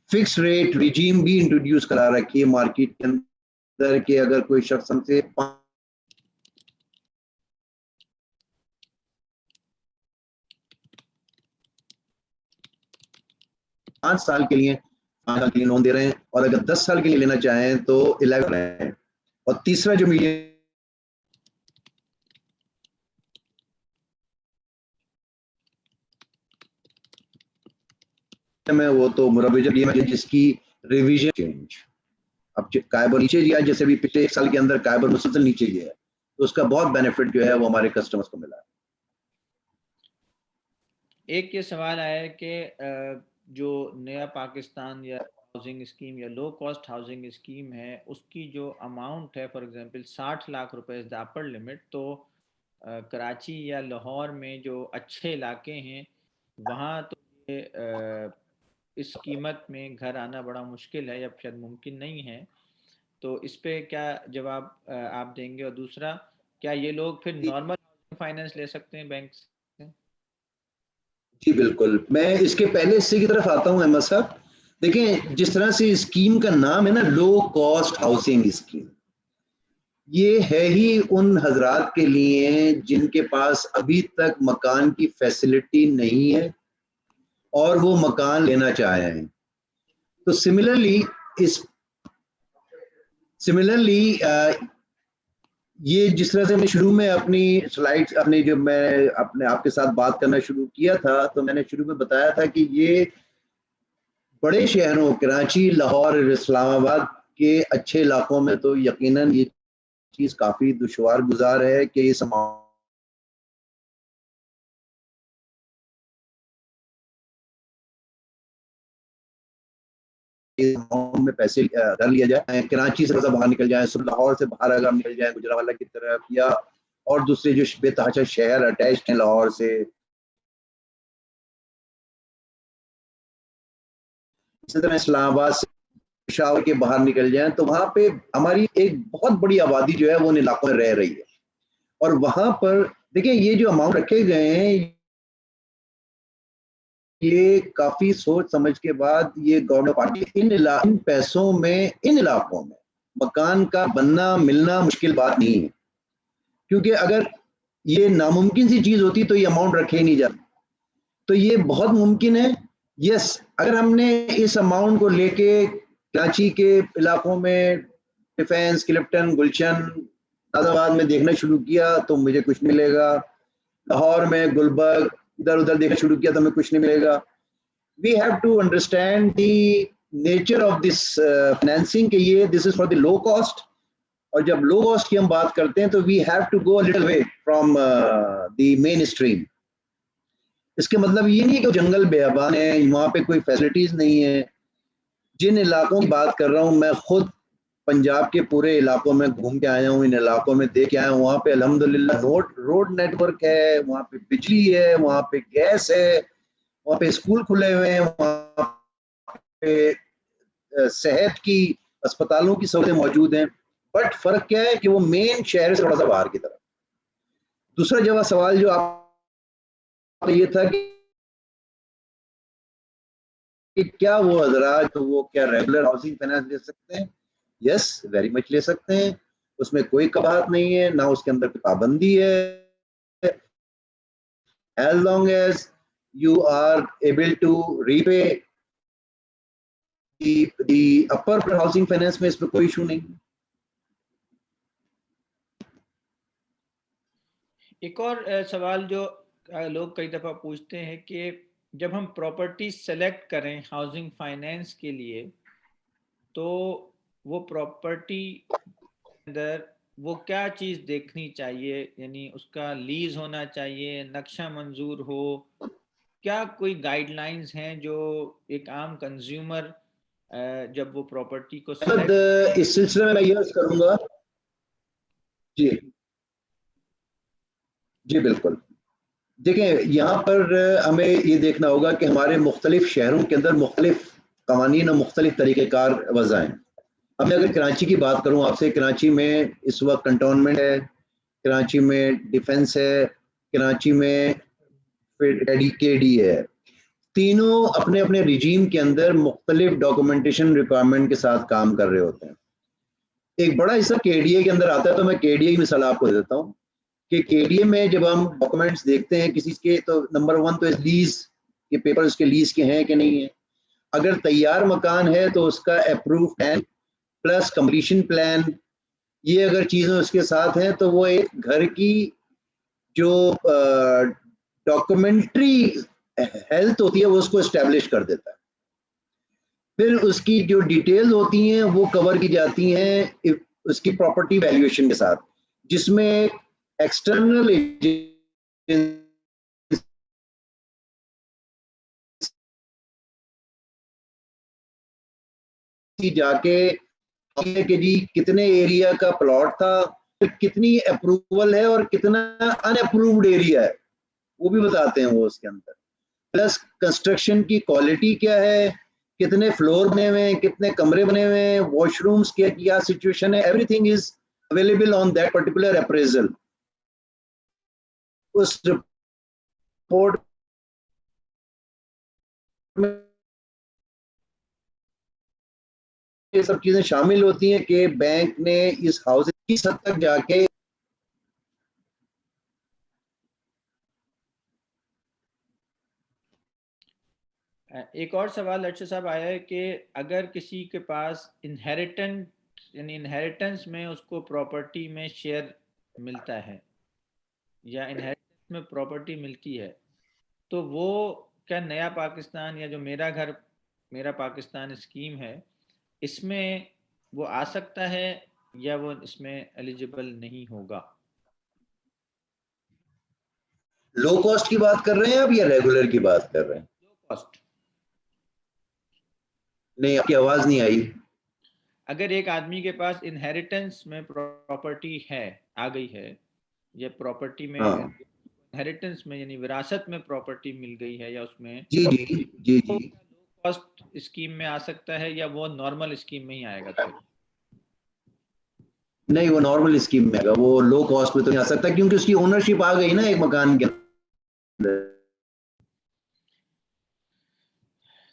फिक्स रेट रिजीम भी इंट्रोड्यूस करा रखी है मार्केट के अंदर कि अगर कोई शख्स हमसे 5 साल के लिए लोन दे रहे हैं, और अगर 10 साल के लिए लेना चाहें तो 11 है। और तीसरा जो मीडियम में वो तो मुरब्बी है जिसकी रिवीजन चेंज, अब काइबर नीचे गया, जैसे भी पिछले 1 साल के अंदर काइबर मुसलसल नीचे गया है, तो उसका बहुत बेनिफिट जो है वो हमारे कस्टमर्स को मिला है। एक ये सवाल आया है कि जो नया पाकिस्तान या हाउसिंग स्कीम या लो कॉस्ट हाउसिंग स्कीम है, उसकी जो अमाउंट है, फॉर एग्जांपल 60 लाख रुपए इज द अपर लिमिट, तो कराची या लाहौर में जो अच्छे इलाके हैं वहाँ तो ये इस कीमत में घर आना बड़ा मुश्किल है या शायद मुमकिन नहीं है। तो इस पे क्या जवाब आप देंगे? और दूसरा, क्या ये लोग फिर नॉर्मल फाइनेंस ले सकते हैं बैंक से? जी बिल्कुल, मैं इसके पहले हिस्से की तरफ आता हूँ अहमद साहब। देखिए जिस तरह से स्कीम का नाम है ना, लो कॉस्ट हाउसिंग स्कीम, ये है ही उन हजरात के लिए जिनके पास अभी तक मकान की फैसिलिटी नहीं है और वो मकान लेना चाह रहे हैं। तो सिमिलरली ये जिस तरह से मैं शुरू में अपनी स्लाइड्स अपनी जो मैं अपने आपके साथ बात करना शुरू किया था, तो मैंने शुरू में बताया था कि ये बड़े शहरों कराची, लाहौर, इस्लामाबाद के अच्छे इलाकों में तो यकीनन ये चीज़ काफ़ी दुश्वार गुज़ार है कि इस में पैसे घर लिया जाए, कराची से बाहर निकल जाए, लाहौर से बाहर अगर निकल जाए गुजरावाला की तरफ, या और दूसरे जो बेतहाशा शहर अटैच्ड हैं लाहौर से, इसी तरह इस्लामाबाद से पेशावर के बाहर निकल जाएं, तो वहां पे हमारी एक बहुत बड़ी आबादी जो है वो उन इलाकों में रह रही है। और वहां पर देखिए ये जो अमाउंट रखे गए हैं, ये काफी सोच समझ के बाद ये गवर्नमेंट पार्टी इन पैसों में इन इलाकों में मकान का बनना मिलना मुश्किल बात नहीं है, क्योंकि अगर ये नामुमकिन सी चीज होती तो ये अमाउंट रखे ही नहीं जाती। तो ये बहुत मुमकिन है। यस, अगर हमने इस अमाउंट को लेके कराची के इलाकों में डिफेंस, क्लिफ्टन, गुलशन, नाजाबाद में देखना शुरू किया तो मुझे कुछ मिलेगा, लाहौर में, गुलबर्ग, इधर उधर देखना शुरू किया तो हमें कुछ नहीं मिलेगा। we have to understand the nature of this financing कि ये this is for the low cost, और जब लो कॉस्ट की हम बात करते हैं तो we have to go little way from the main stream. इसके मतलब ये नहीं कि जंगल बेअबान है, वहाँ पे कोई फैसिलिटीज नहीं है। जिन इलाकों की बात कर रहा हूँ मैं खुद पंजाब के पूरे इलाकों में घूम के आया हूँ, इन इलाकों में देख के आया हूँ। वहाँ पे अल्हम्दुलिल्लाह रोड नेटवर्क है, वहाँ पे बिजली है, वहाँ पे गैस है, वहाँ पे स्कूल खुले हुए हैं, वहाँ पे सेहत की अस्पतालों की सहूलतें मौजूद हैं। बट फर्क क्या है कि वो मेन शहर से थोड़ा सा बाहर की तरफ। दूसरा जवाब सवाल जो आप ये था कि क्या वो हजरात तो वो क्या रेगुलर हाउसिंग फाइनेंस ले सकते हैं? यस, वेरी मच ले सकते हैं, उसमें कोई कबाहत नहीं है, ना उसके अंदर पाबंदी है। As long as you are able to repay the upper housing finance में इसमें कोई इशू नहीं। एक और सवाल जो लोग कई दफ़ा पूछते हैं कि जब हम प्रॉपर्टी सेलेक्ट करें हाउसिंग फाइनेंस के लिए, तो वो प्रॉपर्टी अंदर वो क्या चीज़ देखनी चाहिए? यानी उसका लीज होना चाहिए, नक्शा मंजूर हो, क्या कोई गाइडलाइंस हैं जो एक आम कंज्यूमर जब वो प्रॉपर्टी को सेलेक्ट। इस सिलसिले में मैं ये अर्ज करूंगा। जी जी बिल्कुल। देखें, यहाँ पर हमें ये देखना होगा कि हमारे मुख्तलिफ शहरों के अंदर मुख्तलिफ कवानीन और मुख्तलिफ तरीक़ेकार वज़ा हैं। अब मैं अगर कराची की बात करूँ आपसे, कराची में इस वक्त कंटोनमेंट है, कराची में डिफेंस है, कराची में फिर KD है। तीनों अपने अपने रिजीम के अंदर मुख्तलिफ डॉक्यूमेंटेशन रिक्वायरमेंट के साथ काम कर रहे होते हैं। एक बड़ा हिस्सा KDA के अंदर आता है, तो मैं KDA की मिसाल आपको दे देता हूँ कि KDA में जब हम डॉक्यूमेंट्स देखते हैं किसी के, तो नंबर 1 तो लीज के पेपर उसके लीज के हैं कि नहीं है। अगर तैयार मकान है तो उसका approve plan plus completion plan, ये अगर चीज़ें उसके साथ हैं तो वो एक घर की जो डॉक्यूमेंट्री हेल्थ होती है वो उसको एस्टेब्लिश कर देता है। फिर उसकी जो डिटेल्स होती हैं वो कवर की जाती हैं उसकी प्रॉपर्टी वैल्यूएशन के साथ, जिसमें एक्सटर्नल जाके कि जी कितने एरिया का प्लॉट था, कितनी अप्रूवल है और कितना अनअप्रूव्ड एरिया है, वो भी बताते हैं वो उसके अंदर। प्लस कंस्ट्रक्शन की क्वालिटी क्या है, कितने फ्लोर बने हुए हैं, कितने कमरे बने हुए हैं, वॉशरूम्स की क्या सिचुएशन है, everything is available on that particular appraisal. उस रिपोर्ट में ये सब चीजें शामिल होती हैं कि बैंक ने इस हाउस किस हद तक जाके। एक और सवाल अर्शद साहब आया है कि अगर किसी के पास इनहेरिटेंस में उसको प्रॉपर्टी में शेयर मिलता है या इनहेरिटेंस में प्रॉपर्टी मिलती है, तो वो क्या नया पाकिस्तान या जो मेरा घर मेरा पाकिस्तान स्कीम है, इसमें वो आ सकता है या वो इसमें एलिजिबल नहीं होगा? लो कॉस्ट की बात कर रहे हैं आप या रेगुलर की बात कर रहे हैं? कॉस्ट। नहीं, आपकी आवाज नहीं आई। अगर एक आदमी के पास इनहेरिटेंस में प्रॉपर्टी है, आ गई है, या प्रॉपर्टी में हाँ इनहेरिटेंस में यानी विरासत में प्रॉपर्टी मिल गई है या उसमें, जी जी जी तो जी। लो कॉस्ट स्कीम में आ सकता है या वो नॉर्मल स्कीम में ही आएगा फिर? नहीं, वो नॉर्मल स्कीम में आएगा, वो लो कॉस्ट में तो नहीं आ सकता क्योंकि उसकी ओनरशिप आ गई ना एक मकान के अंदर।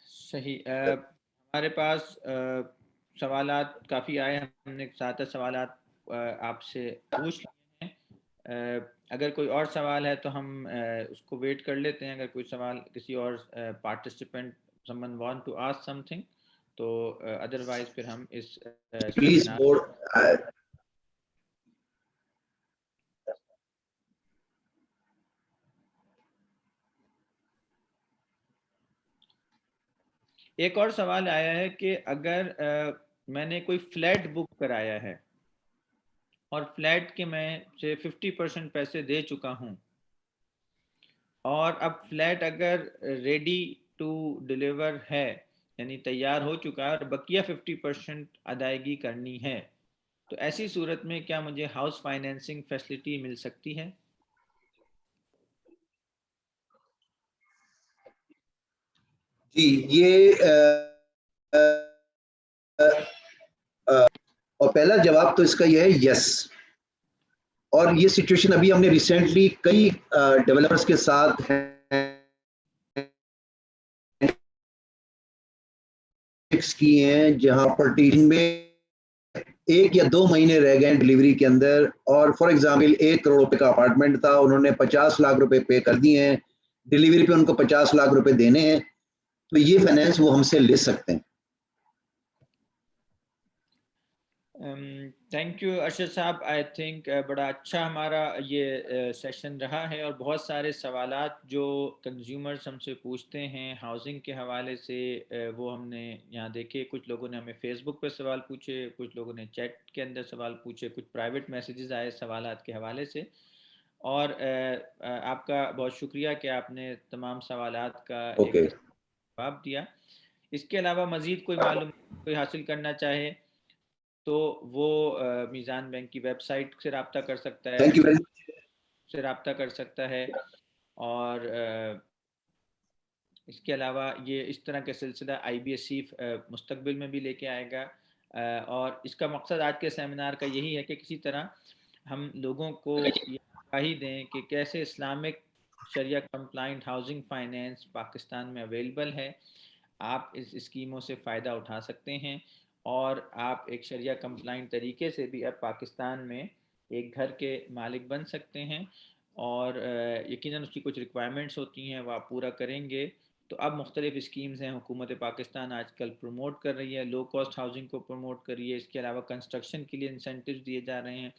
सही। हमारे पास सवालात काफ़ी आए, हमने 7 सवालात आपसे पूछ लिए हैं। अगर कोई और सवाल है तो हम उसको वेट कर लेते हैं। अगर कोई सवाल किसी और participant someone want to ask something, तो अदरवाइज फिर हम इस प्लीज सेमिनार। बोर्ड। एक और सवाल आया है कि अगर मैंने कोई फ्लैट बुक कराया है और फ्लैट के मैं से 50% पैसे दे चुका हूँ, और अब फ्लैट अगर रेडी टू डिलीवर है, यानी तैयार हो चुका है और बकिया 50% अदायगी करनी है, तो ऐसी सूरत में क्या मुझे हाउस फाइनेंसिंग फैसिलिटी मिल सकती है? जी, ये और पहला जवाब तो इसका ये है यस। और ये सिचुएशन अभी हमने रिसेंटली कई डेवलपर्स के साथ किए हैं, जहां प्रॉपर्टी में 1 या 2 महीने रह गए डिलीवरी के अंदर, और फॉर एग्जांपल 1 करोड़ रुपए का अपार्टमेंट था, उन्होंने 50 लाख रुपए पे कर दिए हैं, डिलीवरी पे उनको 50 लाख रुपए देने हैं, तो ये फाइनेंस वो हमसे ले सकते हैं। थैंक यू अरशद साहब। आई थिंक बड़ा अच्छा हमारा ये सेशन रहा है, और बहुत सारे सवालात जो कंज्यूमर्स हमसे पूछते हैं हाउसिंग के हवाले से वो हमने यहाँ देखे। कुछ लोगों ने हमें फेसबुक पे सवाल पूछे, कुछ लोगों ने चैट के अंदर सवाल पूछे, कुछ प्राइवेट मैसेजेस आए सवालात के हवाले से। और आपका बहुत शुक्रिया कि आपने तमाम सवालात का एक ओके। जवाब दिया। इसके अलावा मज़ीद कोई मालूम कोई हासिल करना चाहे तो वो मीज़ान बैंक की वेबसाइट से रब्ता कर सकता है, थैंक यू वेरी मच। से रब्ता कर सकता है। और इसके अलावा ये इस तरह का सिलसिला IBSC मुस्तकबिल में भी लेके आएगा। और इसका मकसद आज के सेमिनार का यही है कि किसी तरह हम लोगों को ये आगाही दें कि कैसे इस्लामिक शरिया कंप्लाइंट हाउसिंग फाइनेंस पाकिस्तान में अवेलेबल है। आप इस स्कीमों से फ़ायदा उठा सकते हैं, और आप एक शरिया कंप्लाइंट तरीके से भी अब पाकिस्तान में एक घर के मालिक बन सकते हैं। और यकीनन उसकी कुछ रिक्वायरमेंट्स होती हैं, वो आप पूरा करेंगे तो अब मुख्तलिफ स्कीम्स हैं हुकूमत पाकिस्तान आजकल प्रमोट कर रही है, लो कॉस्ट हाउसिंग को प्रमोट कर रही है। इसके अलावा कंस्ट्रक्शन के लिए इंसेंटिव्स दिए जा रहे हैं,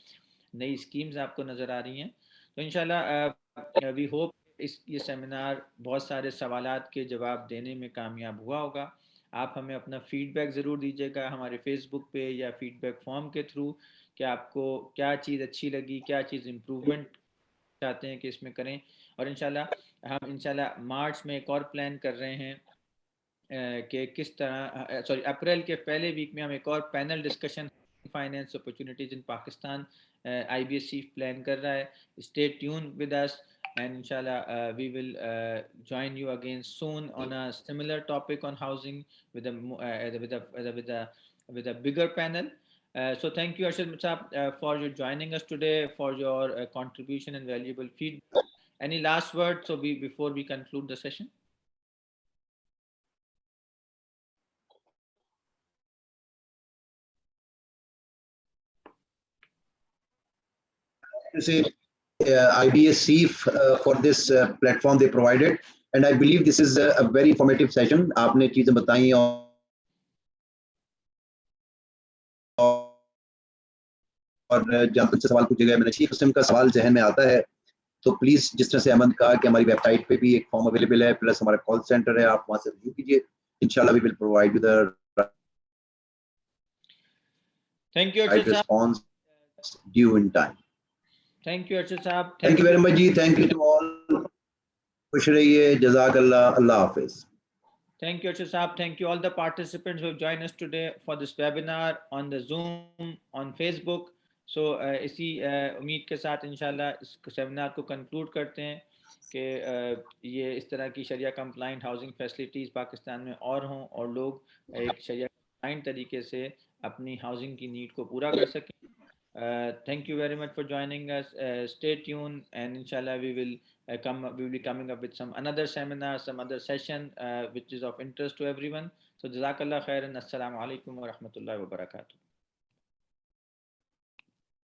नई स्कीम्स आपको नज़र आ रही हैं। तो इंशाल्लाह वी होप ये सेमिनार बहुत सारे सवालात के जवाब देने में कामयाब हुआ होगा। आप हमें अपना फीडबैक ज़रूर दीजिएगा हमारे फेसबुक पे या फीडबैक फॉर्म के थ्रू कि आपको क्या चीज़ अच्छी लगी, क्या चीज़ इम्प्रूवमेंट चाहते हैं कि इसमें करें। और इंशाल्लाह मार्च में एक और प्लान कर रहे हैं कि किस तरह, सॉरी अप्रैल के पहले वीक में हम एक और panel discussion finance opportunities in Pakistan IBSC plan कर रहा है। Stay tune with us, and inshallah we will join you again soon on a similar topic on housing with a bigger panel. So thank you Arshad Musab for your joining us today, for your contribution and valuable feedback. Any last words before we conclude the session? To say IBSC for this platform they provided, and I believe this is a very informative session. आपने चीजें बताई और जहाँ कुछ सवाल पूछे गए, मैंने इसी किस्म का सवाल जहन में आता है तो प्लीज, जिस तरह से अहमद कहा कि हमारी वेबसाइट पे भी एक फॉर्म अवेलेबल है, प्लस हमारा कॉल सेंटर है, आप वहां से रिव्यू कीजिए। इंशाल्लाह we will provide you the Thank you right Arshad Saab. Response due in time. Thank you Arshad Saab. Thank you Thank you. Very much जी, थैंक यू टू ऑल, खुश रहिए, जजाक अल्लाह, अल्लाह हाफिज। Thank you, Arshad Saab. Thank you all the participants who have joined us today for this webinar on the Zoom, on Facebook. So इसी उम्मीद के साथ इंशाल्लाह इस seminar को कंक्लूड करते हैं कि ये इस तरह की शरिया कंप्लाइंट हाउसिंग फैसिलिटीज़ पाकिस्तान में और हों, और लोग एक शरिया कंप्लाइंट तरीके से अपनी हाउसिंग की नीड को पूरा कर सकें। Thank you very much for joining us. Stay tuned, and inshallah we will be coming up with some another seminar, some other session which is of interest to everyone. So jazakallah khairan. Assalamu alaikum wa rahmatullahi wa barakatuh.